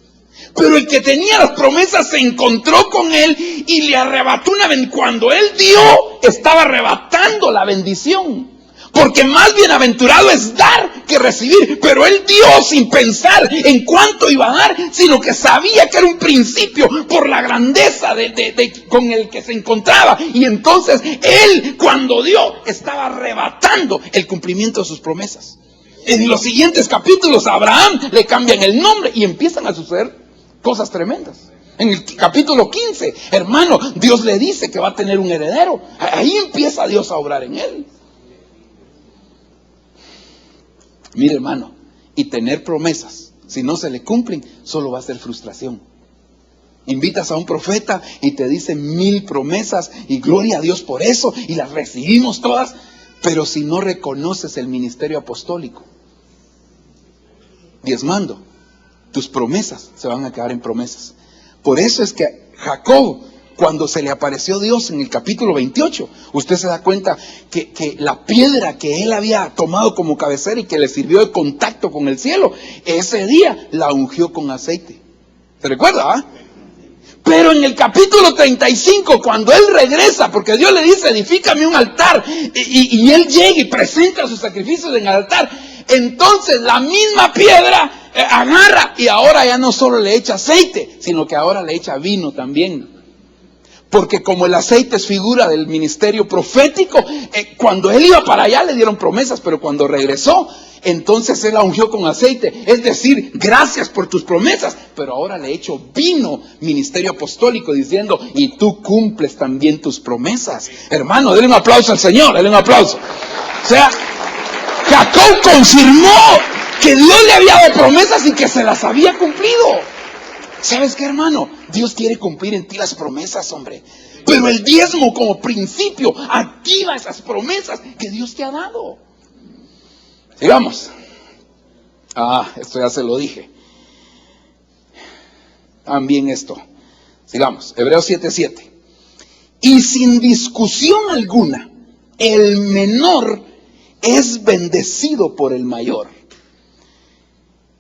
Pero el que tenía las promesas se encontró con él y le arrebató una bendición. Cuando él dio, estaba arrebatando la bendición. Porque más bienaventurado es dar que recibir. Pero él dio sin pensar en cuánto iba a dar, sino que sabía que era un principio por la grandeza con el que se encontraba. Y entonces él, cuando dio, estaba arrebatando el cumplimiento de sus promesas. En los siguientes capítulos a Abraham le cambian el nombre y empiezan a suceder cosas tremendas. En el capítulo 15, hermano, Dios le dice que va a tener un heredero. Ahí empieza Dios a obrar en él. Mire, hermano, y tener promesas, si no se le cumplen, solo va a ser frustración. Invitas a un profeta y te dice 1000 promesas y gloria a Dios por eso y las recibimos todas, pero si no reconoces el ministerio apostólico, diezmando, tus promesas se van a quedar en promesas. Por eso es que Jacob, cuando se le apareció Dios en el capítulo 28, usted se da cuenta que la piedra que él había tomado como cabecera y que le sirvió de contacto con el cielo, ese día la ungió con aceite. ¿Se recuerda? Pero en el capítulo 35, cuando él regresa, porque Dios le dice, edifícame un altar, y él llega y presenta sus sacrificios en el altar, entonces la misma piedra agarra y ahora ya no solo le echa aceite, sino que ahora le echa vino también. Porque como el aceite es figura del ministerio profético, cuando él iba para allá le dieron promesas, pero cuando regresó, entonces él la ungió con aceite. Es decir, gracias por tus promesas, pero ahora le echo vino, ministerio apostólico, diciendo, y tú cumples también tus promesas. Hermano, denle un aplauso al Señor, denle un aplauso. O sea, Jacob confirmó que Dios le había dado promesas y que se las había cumplido. ¿Sabes qué, hermano? Dios quiere cumplir en ti las promesas, hombre. Pero el diezmo como principio activa esas promesas que Dios te ha dado. Sigamos. Esto ya se lo dije. También esto. Sigamos. Hebreos 7:7. Y sin discusión alguna, el menor es bendecido por el mayor.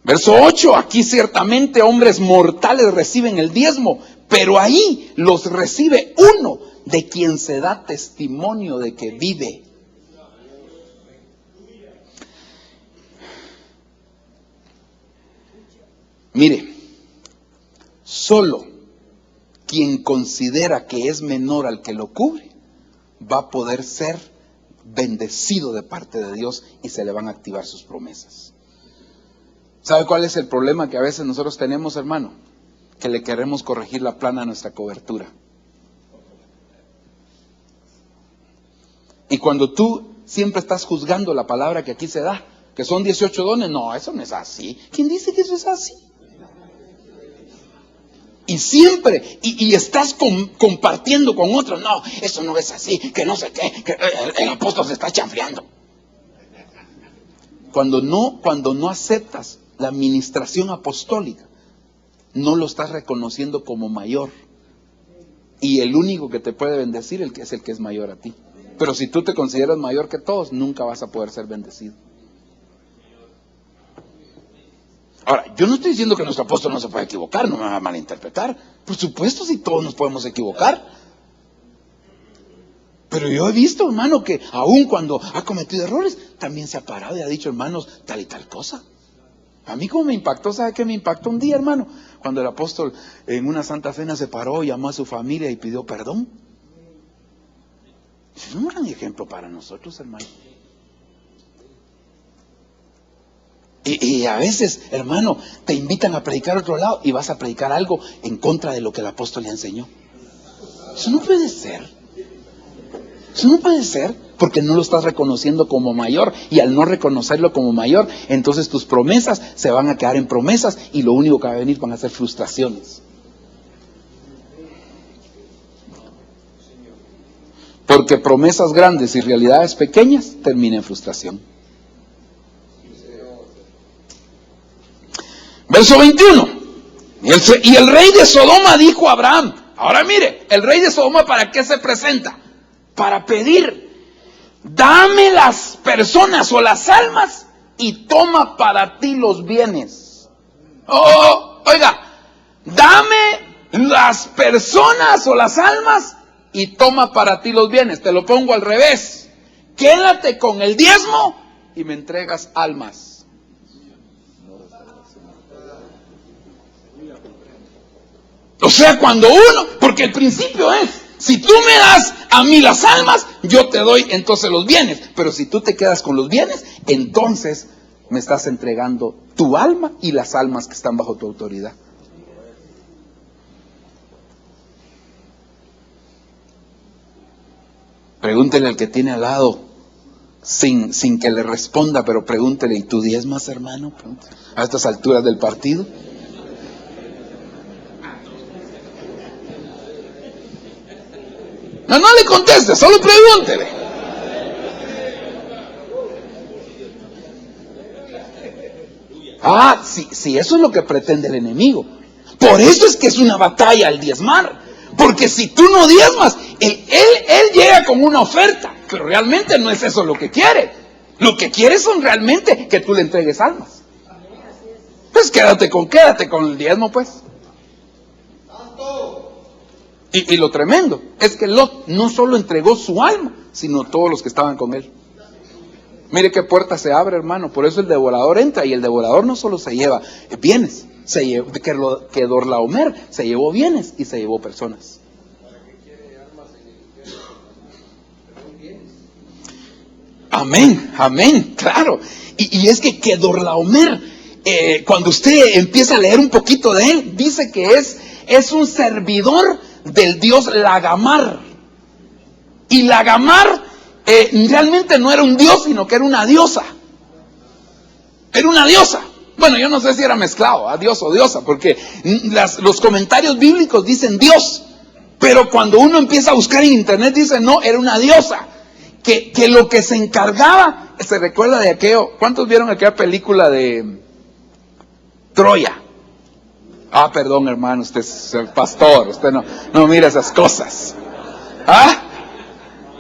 Verso 8, aquí ciertamente hombres mortales reciben el diezmo, pero ahí los recibe uno de quien se da testimonio de que vive. Mire, solo quien considera que es menor al que lo cubre, va a poder ser bendecido de parte de Dios y se le van a activar sus promesas. ¿Sabe cuál es el problema que a veces nosotros tenemos, hermano? Que le queremos corregir la plana a nuestra cobertura. Y cuando tú siempre estás juzgando la palabra que aquí se da, que son 18 dones, no, eso no es así. ¿Quién dice que eso es así? Y siempre, y estás compartiendo con otros, no, eso no es así, que no sé qué, que el apóstol se está chanfleando. Cuando no aceptas la administración apostólica, no lo estás reconociendo como mayor. Y el único que te puede bendecir es el que es mayor a ti. Pero si tú te consideras mayor que todos, nunca vas a poder ser bendecido. Ahora, yo no estoy diciendo que nuestro apóstol no se puede equivocar, no me va a malinterpretar. Por supuesto, si todos nos podemos equivocar. Pero yo he visto, hermano, que aun cuando ha cometido errores, también se ha parado y ha dicho, hermanos, tal y tal cosa. A mí como me impactó, ¿sabe qué me impactó un día, hermano? Cuando el apóstol en una santa cena se paró, llamó a su familia y pidió perdón. Es un gran ejemplo para nosotros, hermano. Y a veces, hermano, te invitan a predicar a otro lado y vas a predicar algo en contra de lo que el apóstol le enseñó. Eso no puede ser. Eso no puede ser, porque no lo estás reconociendo como mayor, y al no reconocerlo como mayor, entonces tus promesas se van a quedar en promesas y lo único que va a venir van a ser frustraciones. Porque promesas grandes y realidades pequeñas terminan en frustración. Verso 21. Y el rey de Sodoma dijo a Abraham, ahora mire, el rey de Sodoma, ¿para qué se presenta? Para pedir, dame las personas o las almas y toma para ti los bienes. Oiga, dame las personas o las almas y toma para ti los bienes. Te lo pongo al revés. Quédate con el diezmo y me entregas almas. O sea, cuando uno, porque el principio es, si tú me das a mí las almas, yo te doy entonces los bienes. Pero si tú te quedas con los bienes, entonces me estás entregando tu alma y las almas que están bajo tu autoridad. Pregúntele al que tiene al lado, sin que le responda, pero pregúntele, ¿y tú diezmas, hermano? A estas alturas del partido. No le conteste, solo pregúntele. Sí, eso es lo que pretende el enemigo. Por eso es que es una batalla el diezmar. Porque si tú no diezmas, él llega con una oferta, pero realmente no es eso lo que quiere. Lo que quiere son realmente que tú le entregues almas. Pues quédate con el diezmo, pues. Y lo tremendo es que Lot no solo entregó su alma, sino todos los que estaban con él. Mire qué puerta se abre, hermano. Por eso el devorador entra, y el devorador no solo se lleva bienes, que Dorlaomer se llevó bienes y se llevó personas. Amén, claro. Y es que Kedorlaomer, cuando usted empieza a leer un poquito de él, dice que es un servidor del dios Lagamar. Y Lagamar realmente no era un dios, sino que era una diosa. Era una diosa. Bueno, yo no sé si era mezclado, a dios o diosa, porque los comentarios bíblicos dicen Dios, pero cuando uno empieza a buscar en internet dice no, era una diosa, que lo que se encargaba, se recuerda de aquello. ¿Cuántos vieron aquella película de Troya? Perdón, hermano, usted es el pastor, usted no mira esas cosas.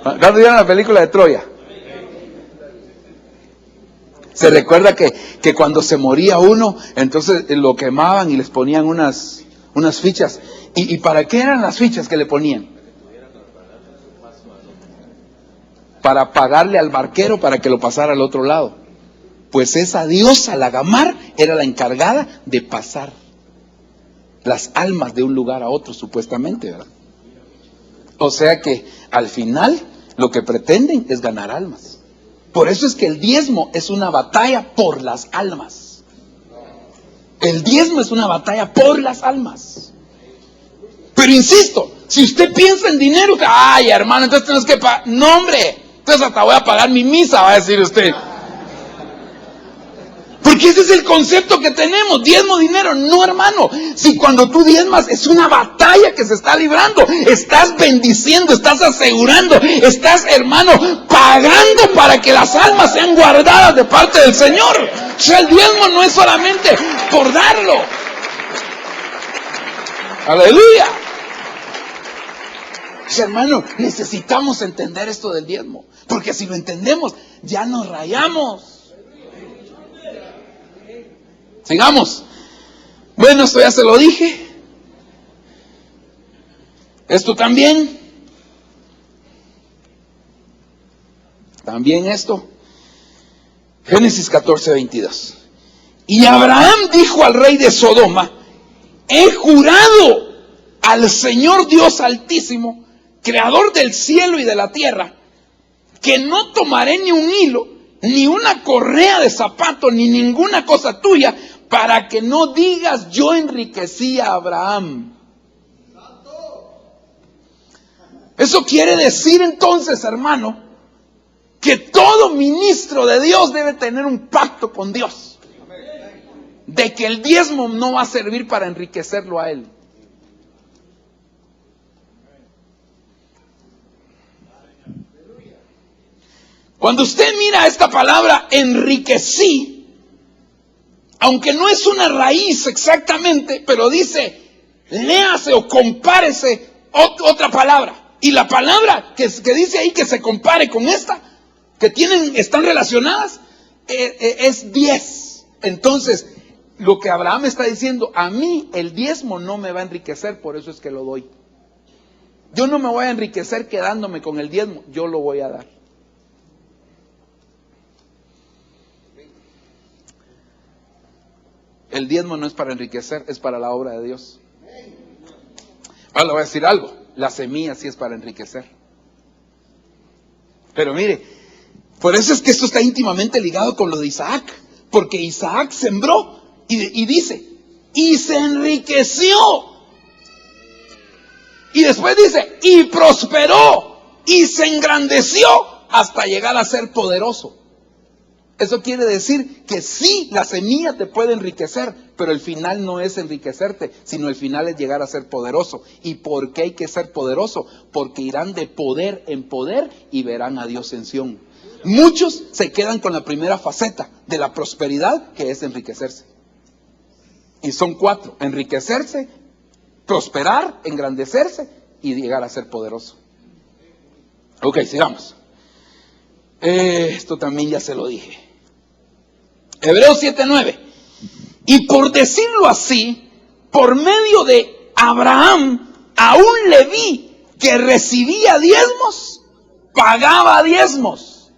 ¿Cuántos vieron la película de Troya? Se recuerda que cuando se moría uno, entonces lo quemaban y les ponían unas fichas. ¿Y para qué eran las fichas que le ponían? Para pagarle al barquero para que lo pasara al otro lado. Pues esa diosa, Lagamar, era la encargada de pasar las almas de un lugar a otro, supuestamente, ¿verdad? O sea que al final lo que pretenden es ganar almas. Por eso es que el diezmo es una batalla por las almas. El diezmo es una batalla por las almas. Pero insisto, si usted piensa en dinero, hermano, entonces tienes que pagar. No, hombre, entonces hasta voy a pagar mi misa, va a decir usted. Porque ese es el concepto que tenemos, diezmo, dinero. No, hermano, si cuando tú diezmas es una batalla que se está librando, estás bendiciendo, estás asegurando, estás, hermano, pagando para que las almas sean guardadas de parte del Señor. O sea, el diezmo no es solamente por darlo. Aleluya. O sea, hermano, necesitamos entender esto del diezmo, porque si lo entendemos, ya nos rayamos. Sigamos. Bueno, esto ya se lo dije. Esto también. También esto. Génesis 14:22. Y Abraham dijo al rey de Sodoma: he jurado al Señor Dios Altísimo, creador del cielo y de la tierra, que no tomaré ni un hilo, ni una correa de zapato, ni ninguna cosa tuya, para que no digas yo enriquecí a Abraham. Eso quiere decir entonces, hermano, que todo ministro de Dios debe tener un pacto con Dios, de que el diezmo no va a servir para enriquecerlo a él. Cuando usted mira esta palabra enriquecí, aunque no es una raíz exactamente, pero dice, léase o compárese otra palabra. Y la palabra que dice ahí que se compare con esta, que están relacionadas, es 10. Entonces, lo que Abraham está diciendo, a mí el diezmo no me va a enriquecer, por eso es que lo doy. Yo no me voy a enriquecer quedándome con el diezmo, yo lo voy a dar. El diezmo no es para enriquecer, es para la obra de Dios. Ahora le voy a decir algo, la semilla sí es para enriquecer. Pero mire, por eso es que esto está íntimamente ligado con lo de Isaac, porque Isaac sembró y dice, y se enriqueció. Y después dice, y prosperó. y se engrandeció hasta llegar a ser poderoso. Eso quiere decir que sí, la semilla te puede enriquecer, pero el final no es enriquecerte, sino el final es llegar a ser poderoso. ¿Y por qué hay que ser poderoso? Porque irán de poder en poder y verán a Dios en Sión. Muchos se quedan con la primera faceta de la prosperidad, que es enriquecerse. Y son 4: enriquecerse, prosperar, engrandecerse y llegar a ser poderoso. Ok, sigamos. Esto también ya se lo dije. Hebreos 7:9. Y por decirlo así, por medio de Abraham, a un Leví que recibía diezmos, pagaba diezmos.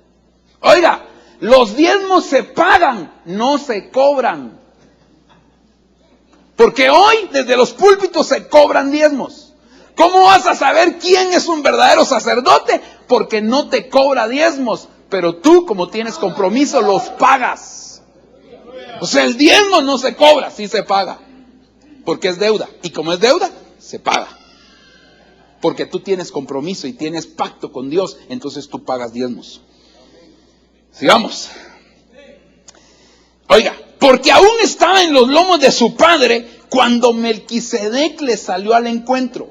Oiga, los diezmos se pagan, no se cobran. Porque hoy desde los púlpitos se cobran diezmos. ¿Cómo vas a saber quién es un verdadero sacerdote? Porque no te cobra diezmos, pero tú, como tienes compromiso, los pagas. O sea, el diezmo no se cobra, sí se paga, porque es deuda. Y como es deuda, se paga. Porque tú tienes compromiso y tienes pacto con Dios, entonces tú pagas diezmos. Sigamos. Oiga, porque aún estaba en los lomos de su padre cuando Melquisedec le salió al encuentro.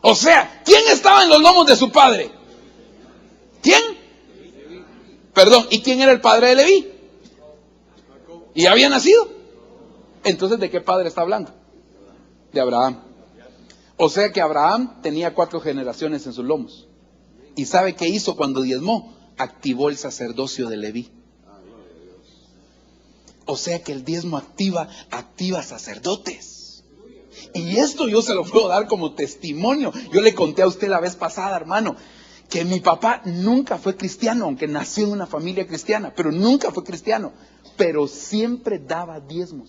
O sea, ¿quién estaba en los lomos de su padre? ¿Quién? Perdón, ¿y quién era el padre de Leví? ¿Y había nacido? Entonces, ¿de qué padre está hablando? De Abraham. O sea que Abraham tenía 4 generaciones en sus lomos. ¿Y sabe qué hizo cuando diezmó? Activó el sacerdocio de Leví. O sea que el diezmo activa sacerdotes. Y esto yo se lo puedo dar como testimonio. Yo le conté a usted la vez pasada, hermano, que mi papá nunca fue cristiano, aunque nació en una familia cristiana, pero nunca fue cristiano. Pero siempre daba diezmos.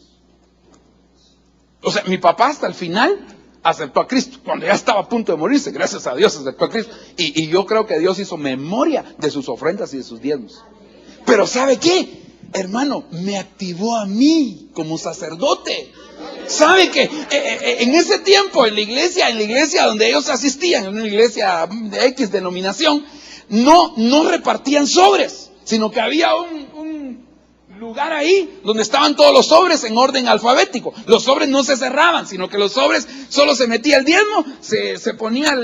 O sea, mi papá hasta el final aceptó a Cristo, cuando ya estaba a punto de morirse, gracias a Dios aceptó a Cristo. Y yo creo que Dios hizo memoria de sus ofrendas y de sus diezmos. Pero ¿sabe qué? Hermano, me activó a mí como sacerdote. ¿Sabe que en ese tiempo en la iglesia donde ellos asistían, en una iglesia de X denominación, no repartían sobres, sino que había un lugar ahí donde estaban todos los sobres en orden alfabético? Los sobres no se cerraban, sino que los sobres solo se metía el diezmo, se ponía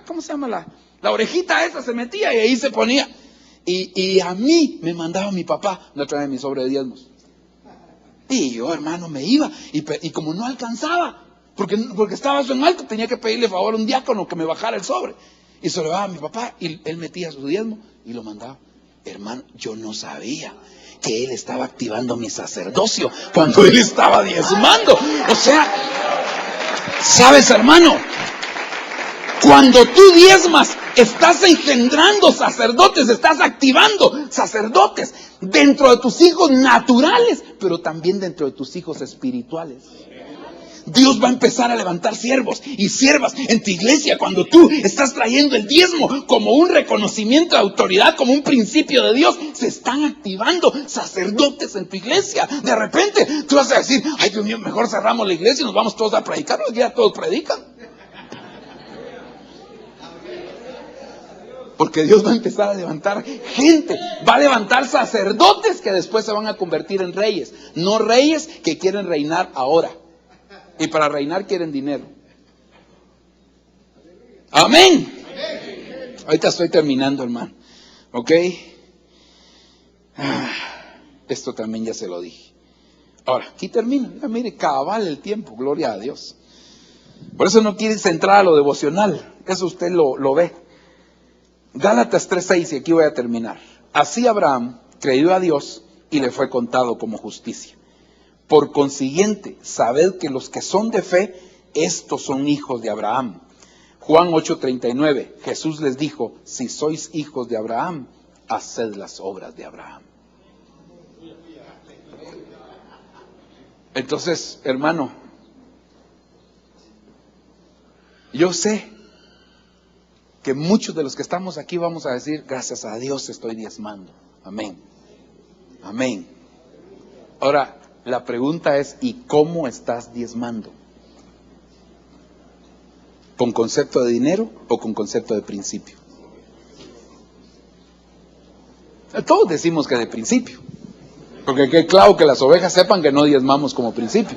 ¿cómo se llama? La orejita esa se metía y ahí se ponía. Y a mí me mandaba mi papá, no trae mi sobre de diezmos. Y yo, hermano, me iba. Y como no alcanzaba, porque estaba eso en alto, tenía que pedirle favor a un diácono que me bajara el sobre. Y se lo daba a mi papá y él metía su diezmo y lo mandaba. Hermano, yo no sabía que él estaba activando mi sacerdocio cuando él estaba diezmando. O sea, ¿sabes, hermano? Cuando tú diezmas, estás engendrando sacerdotes, estás activando sacerdotes dentro de tus hijos naturales, pero también dentro de tus hijos espirituales. Dios va a empezar a levantar siervos y siervas en tu iglesia cuando tú estás trayendo el diezmo como un reconocimiento de autoridad, como un principio de Dios. Se están activando sacerdotes en tu iglesia. De repente tú vas a decir, ay Dios mío, mejor cerramos la iglesia y nos vamos todos a predicar. Los días todos predican. Porque Dios va a empezar a levantar gente, va a levantar sacerdotes que después se van a convertir en reyes, no reyes que quieren reinar ahora. Y para reinar quieren dinero. Amén. Ahorita estoy terminando, hermano. ¿Ok? Esto también ya se lo dije. Ahora, aquí termino. Ya mire, cabal el tiempo, gloria a Dios. Por eso no quiere entrar a lo devocional. Eso usted lo ve. Gálatas 3:6, y aquí voy a terminar. Así Abraham creyó a Dios y le fue contado como justicia. Por consiguiente, sabed que los que son de fe, estos son hijos de Abraham. Juan 8:39, Jesús les dijo, si sois hijos de Abraham, haced las obras de Abraham. Entonces, hermano, yo sé que muchos de los que estamos aquí vamos a decir, gracias a Dios estoy diezmando. Amén. Amén. Ahora, la pregunta es, ¿y cómo estás diezmando? ¿Con concepto de dinero o con concepto de principio? Todos decimos que de principio, porque qué claro que las ovejas sepan que no diezmamos como principio.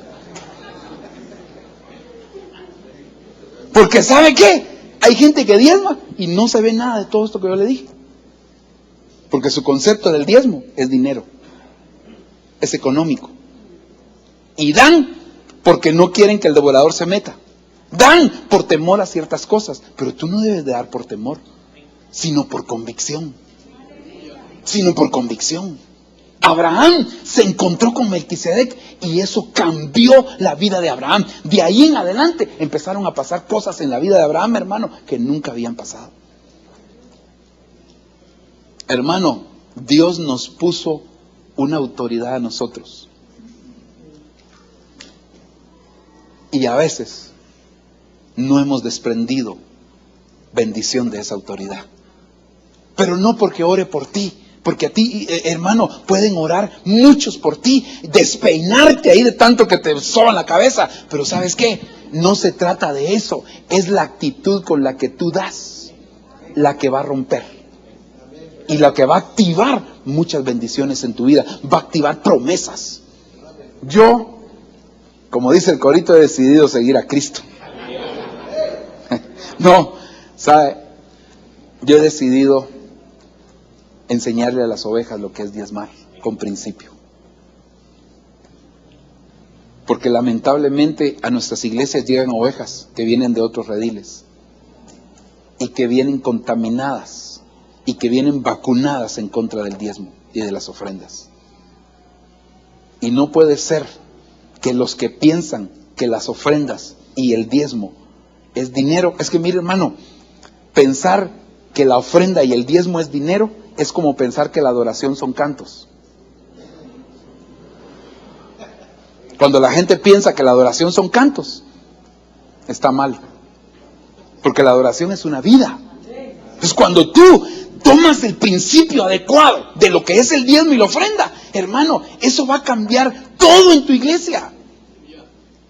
Porque ¿sabe qué? Hay gente que diezma y no se ve nada de todo esto que yo le dije. Porque su concepto del diezmo es dinero, es económico. Y dan porque no quieren que el devorador se meta. Dan por temor a ciertas cosas. Pero tú no debes de dar por temor, sino por convicción. Sino por convicción. Abraham se encontró con Melquisedec y eso cambió la vida de Abraham. De ahí en adelante empezaron a pasar cosas en la vida de Abraham, hermano, que nunca habían pasado. Hermano, Dios nos puso una autoridad a nosotros. Y a veces no hemos desprendido bendición de esa autoridad. Pero no porque ore por ti, porque a ti, hermano, pueden orar muchos por ti, despeinarte ahí de tanto que te soban la cabeza. Pero ¿sabes qué? No se trata de eso. Es la actitud con la que tú das la que va a romper. Y la que va a activar muchas bendiciones en tu vida. Va a activar promesas. Yo, como dice el corito, he decidido seguir a Cristo. No, ¿sabe? Yo he decidido enseñarle a las ovejas lo que es diezmar, con principio. Porque lamentablemente a nuestras iglesias llegan ovejas que vienen de otros rediles y que vienen contaminadas y que vienen vacunadas en contra del diezmo y de las ofrendas. Y no puede ser que los que piensan que las ofrendas y el diezmo es dinero, es que mire, hermano, pensar que la ofrenda y el diezmo es dinero es como pensar que la adoración son cantos. Cuando la gente piensa que la adoración son cantos, está mal. Porque la adoración es una vida. Entonces cuando tú tomas el principio adecuado de lo que es el diezmo y la ofrenda, hermano, eso va a cambiar todo en tu iglesia.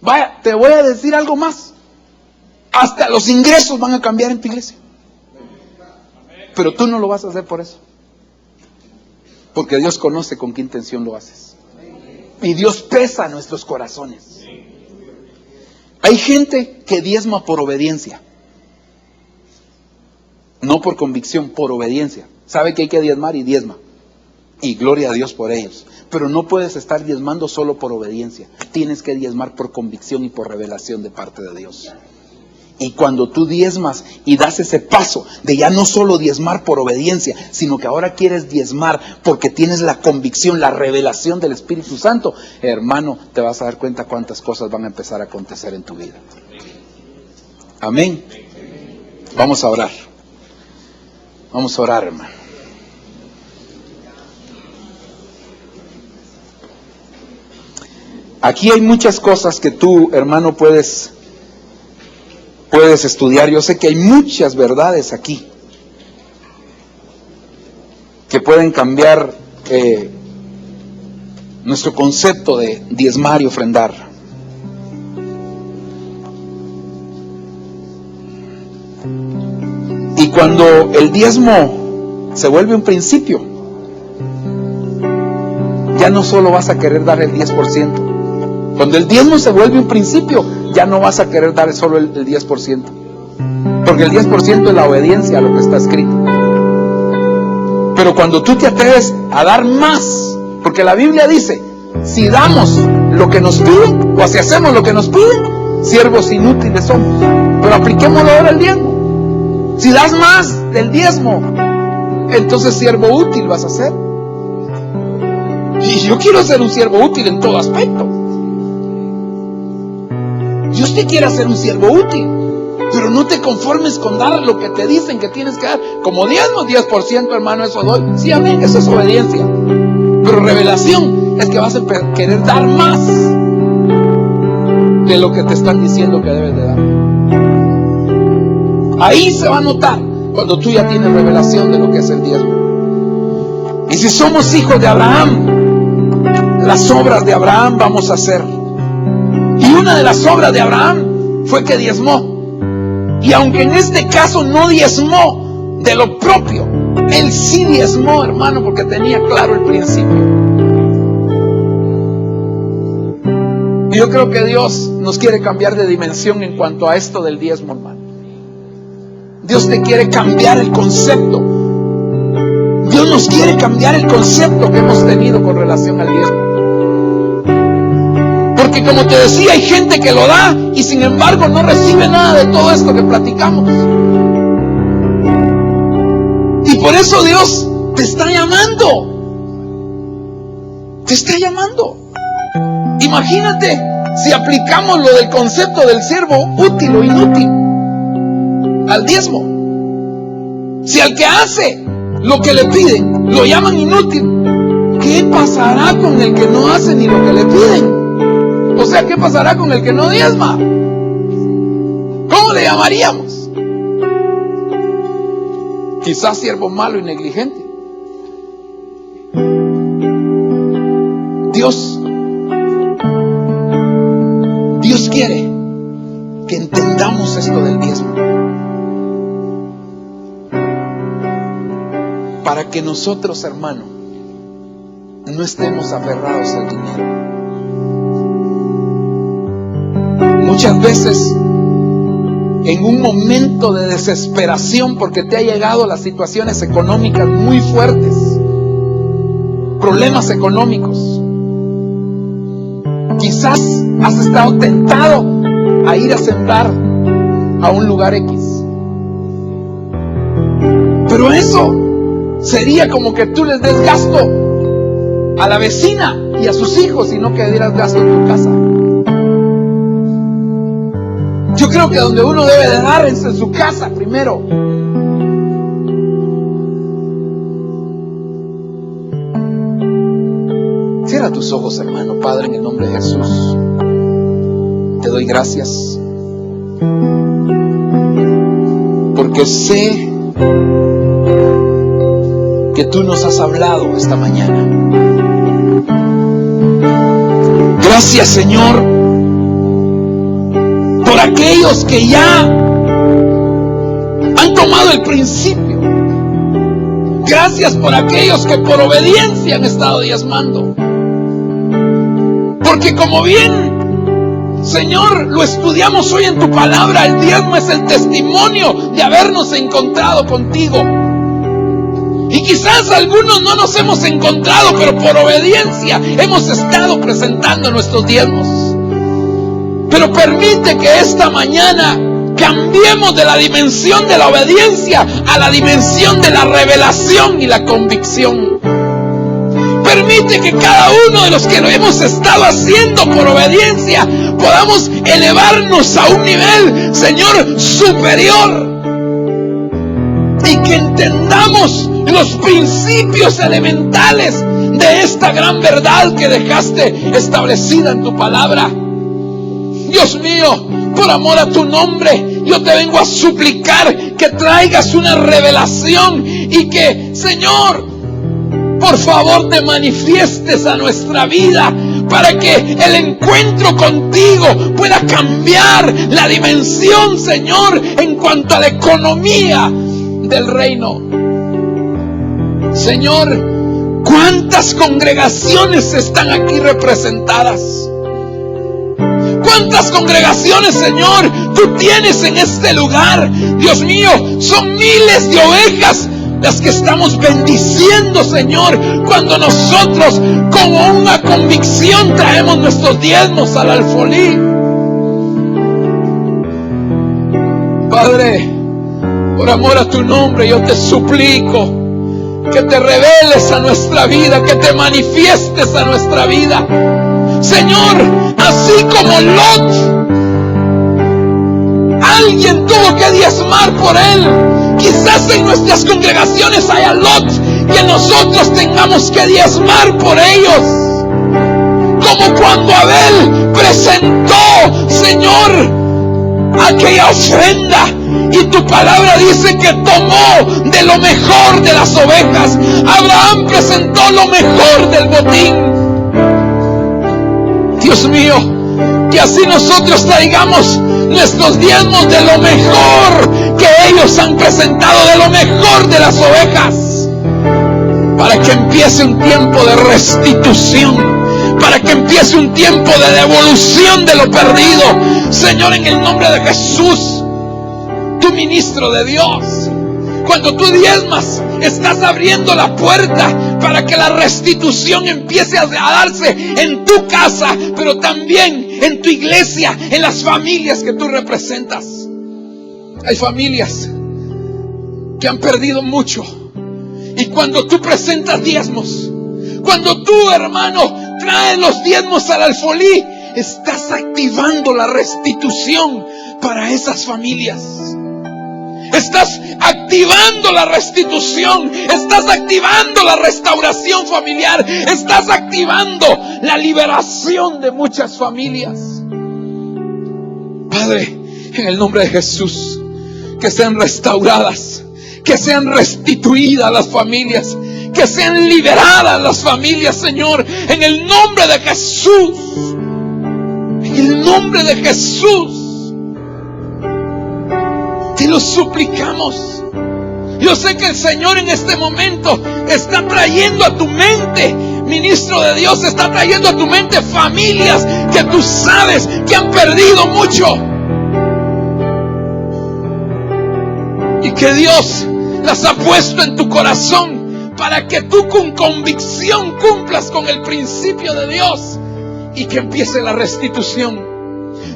Vaya, te voy a decir algo más. Hasta los ingresos van a cambiar en tu iglesia. Pero tú no lo vas a hacer por eso. Porque Dios conoce con qué intención lo haces. Y Dios pesa nuestros corazones. Hay gente que diezma por obediencia. No por convicción, por obediencia. Sabe que hay que diezmar y diezma. Y gloria a Dios por ellos. Pero no puedes estar diezmando solo por obediencia. Tienes que diezmar por convicción y por revelación de parte de Dios. Y cuando tú diezmas y das ese paso de ya no solo diezmar por obediencia, sino que ahora quieres diezmar porque tienes la convicción, la revelación del Espíritu Santo, hermano, te vas a dar cuenta cuántas cosas van a empezar a acontecer en tu vida. Amén. Vamos a orar. Vamos a orar, hermano. Aquí hay muchas cosas que tú, hermano, puedes estudiar. Yo sé que hay muchas verdades aquí que pueden cambiar nuestro concepto de diezmar y ofrendar. Y cuando el diezmo se vuelve un principio, ya no solo vas a querer dar el 10%. Cuando el diezmo se vuelve un principio, ya no vas a querer dar solo el 10%. Porque el 10% es la obediencia a lo que está escrito. Pero cuando tú te atreves a dar más, porque la Biblia dice, si damos lo que nos piden, o si hacemos lo que nos piden, siervos inútiles somos. Pero apliquémoslo ahora al diezmo. Si das más del diezmo, entonces siervo útil vas a ser. Y yo quiero ser un siervo útil en todo aspecto. Dios te quiere hacer un siervo útil, pero no te conformes con dar lo que te dicen que tienes que dar. Como diezmo, 10%, hermano, eso doy. Sí, amén, eso es obediencia. Pero revelación es que vas a querer dar más de lo que te están diciendo que debes de dar. Ahí se va a notar cuando tú ya tienes revelación de lo que es el diezmo. Y si somos hijos de Abraham, las obras de Abraham vamos a hacer. Y una de las obras de Abraham fue que diezmó. Y aunque en este caso no diezmó de lo propio, él sí diezmó, hermano, porque tenía claro el principio. Y yo creo que Dios nos quiere cambiar de dimensión en cuanto a esto del diezmo, hermano. Dios te quiere cambiar el concepto. Dios nos quiere cambiar el concepto que hemos tenido con relación al diezmo. Porque como te decía, hay gente que lo da y sin embargo no recibe nada de todo esto que platicamos. Y por eso Dios te está llamando. Te está llamando. Imagínate si aplicamos lo del concepto del siervo útil o inútil al diezmo. Si al que hace lo que le piden lo llaman inútil, ¿qué pasará con el que no hace ni lo que le piden? O sea, ¿qué pasará con el que no diezma? ¿Cómo le llamaríamos? Quizás siervo malo y negligente. Dios quiere que entendamos esto del diezmo, para que nosotros, hermano, no estemos aferrados al dinero. Muchas veces, en un momento de desesperación, porque te ha llegado las situaciones económicas muy fuertes, problemas económicos, quizás has estado tentado a ir a sembrar a un lugar X. Pero eso sería como que tú les des gasto a la vecina y a sus hijos y no que dieras gasto en tu casa. Yo creo que donde uno debe de dar es en su casa primero. Cierra tus ojos, hermano. Padre, en el nombre de Jesús, te doy gracias porque sé que tú nos has hablado esta mañana. Gracias, Señor, por aquellos que ya han tomado el principio. Gracias por aquellos que por obediencia han estado diezmando. Porque como bien, Señor, lo estudiamos hoy en tu palabra, el diezmo es el testimonio de habernos encontrado contigo. Y quizás algunos no nos hemos encontrado, pero por obediencia hemos estado presentando nuestros diezmos. Pero permite que esta mañana cambiemos de la dimensión de la obediencia a la dimensión de la revelación y la convicción. Permite que cada uno de los que lo hemos estado haciendo por obediencia podamos elevarnos a un nivel, Señor, superior. Y que entendamos los principios elementales de esta gran verdad que dejaste establecida en tu palabra. Dios mío, por amor a tu nombre, yo te vengo a suplicar que traigas una revelación y que, Señor, por favor te manifiestes a nuestra vida para que el encuentro contigo pueda cambiar la dimensión, Señor, en cuanto a la economía del reino. Señor, ¿cuántas congregaciones están aquí representadas? ¿Cuántas congregaciones, Señor, tú tienes en este lugar? Dios mío, son miles de ovejas las que estamos bendiciendo, Señor, cuando nosotros con una convicción traemos nuestros diezmos al alfolí. Padre, por amor a tu nombre, yo te suplico que te reveles a nuestra vida, que te manifiestes a nuestra vida. Señor, así como Lot, alguien tuvo que diezmar por él. Quizás en nuestras congregaciones haya Lot que nosotros tengamos que diezmar por ellos. Como cuando Abel presentó, Señor, aquella ofrenda y tu palabra dice que tomó de lo mejor de las ovejas. Abraham presentó lo mejor del botín. Dios mío, que así nosotros traigamos nuestros diezmos de lo mejor que ellos han presentado, de lo mejor de las ovejas, para que empiece un tiempo de restitución, para que empiece un tiempo de devolución de lo perdido. Señor, en el nombre de Jesús, tu ministro de Dios, cuando tú diezmas, estás abriendo la puerta para que la restitución empiece a darse en tu casa, pero también en tu iglesia, en las familias que tú representas. Hay familias que han perdido mucho, y cuando tú presentas diezmos, cuando tú, hermano, traes los diezmos al alfolí, estás activando la restitución para esas familias. Estás activando la restitución, estás activando la restauración familiar, estás activando la liberación de muchas familias. Padre, en el nombre de Jesús, que sean restauradas, que sean restituidas las familias, que sean liberadas las familias, Señor, en el nombre de Jesús, en el nombre de Jesús. Te lo suplicamos. Yo sé que el Señor en este momento está trayendo a tu mente, ministro de Dios, está trayendo a tu mente familias que tú sabes que han perdido mucho, y que Dios las ha puesto en tu corazón para que tú con convicción cumplas con el principio de Dios y que empiece la restitución.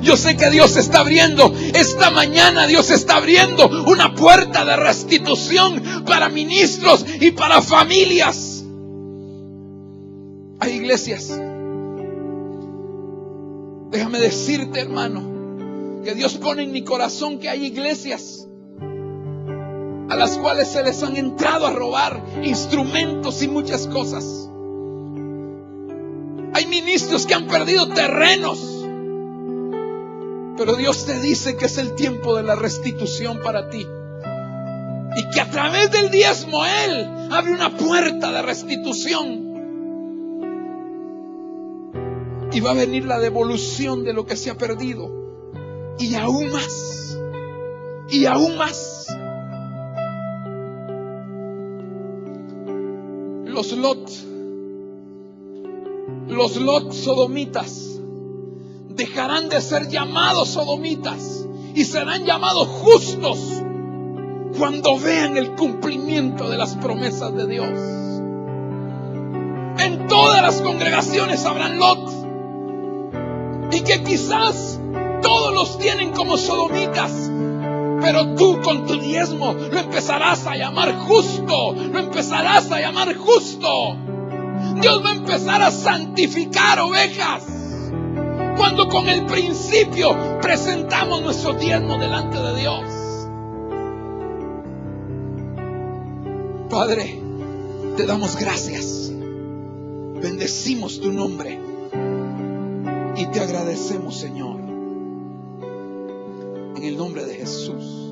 Yo sé que Dios está abriendo esta mañana, Dios está abriendo una puerta de restitución para ministros y para familias. Hay iglesias, déjame decirte, hermano, que Dios pone en mi corazón que hay iglesias a las cuales se les han entrado a robar instrumentos y muchas cosas. Hay ministros que han perdido terrenos, pero Dios te dice que es el tiempo de la restitución para ti, y que a través del diezmo Él abre una puerta de restitución, y va a venir la devolución de lo que se ha perdido, y aún más, y aún más. Los Lot sodomitas dejarán de ser llamados sodomitas y serán llamados justos cuando vean el cumplimiento de las promesas de Dios. En todas las congregaciones habrán Lot, y que quizás todos los tienen como sodomitas, pero tú con tu diezmo lo empezarás a llamar justo, lo empezarás a llamar justo. Dios va a empezar a santificar ovejas cuando con el principio presentamos nuestro diezmo delante de Dios. Padre, te damos gracias, bendecimos tu nombre y te agradecemos, Señor, en el nombre de Jesús.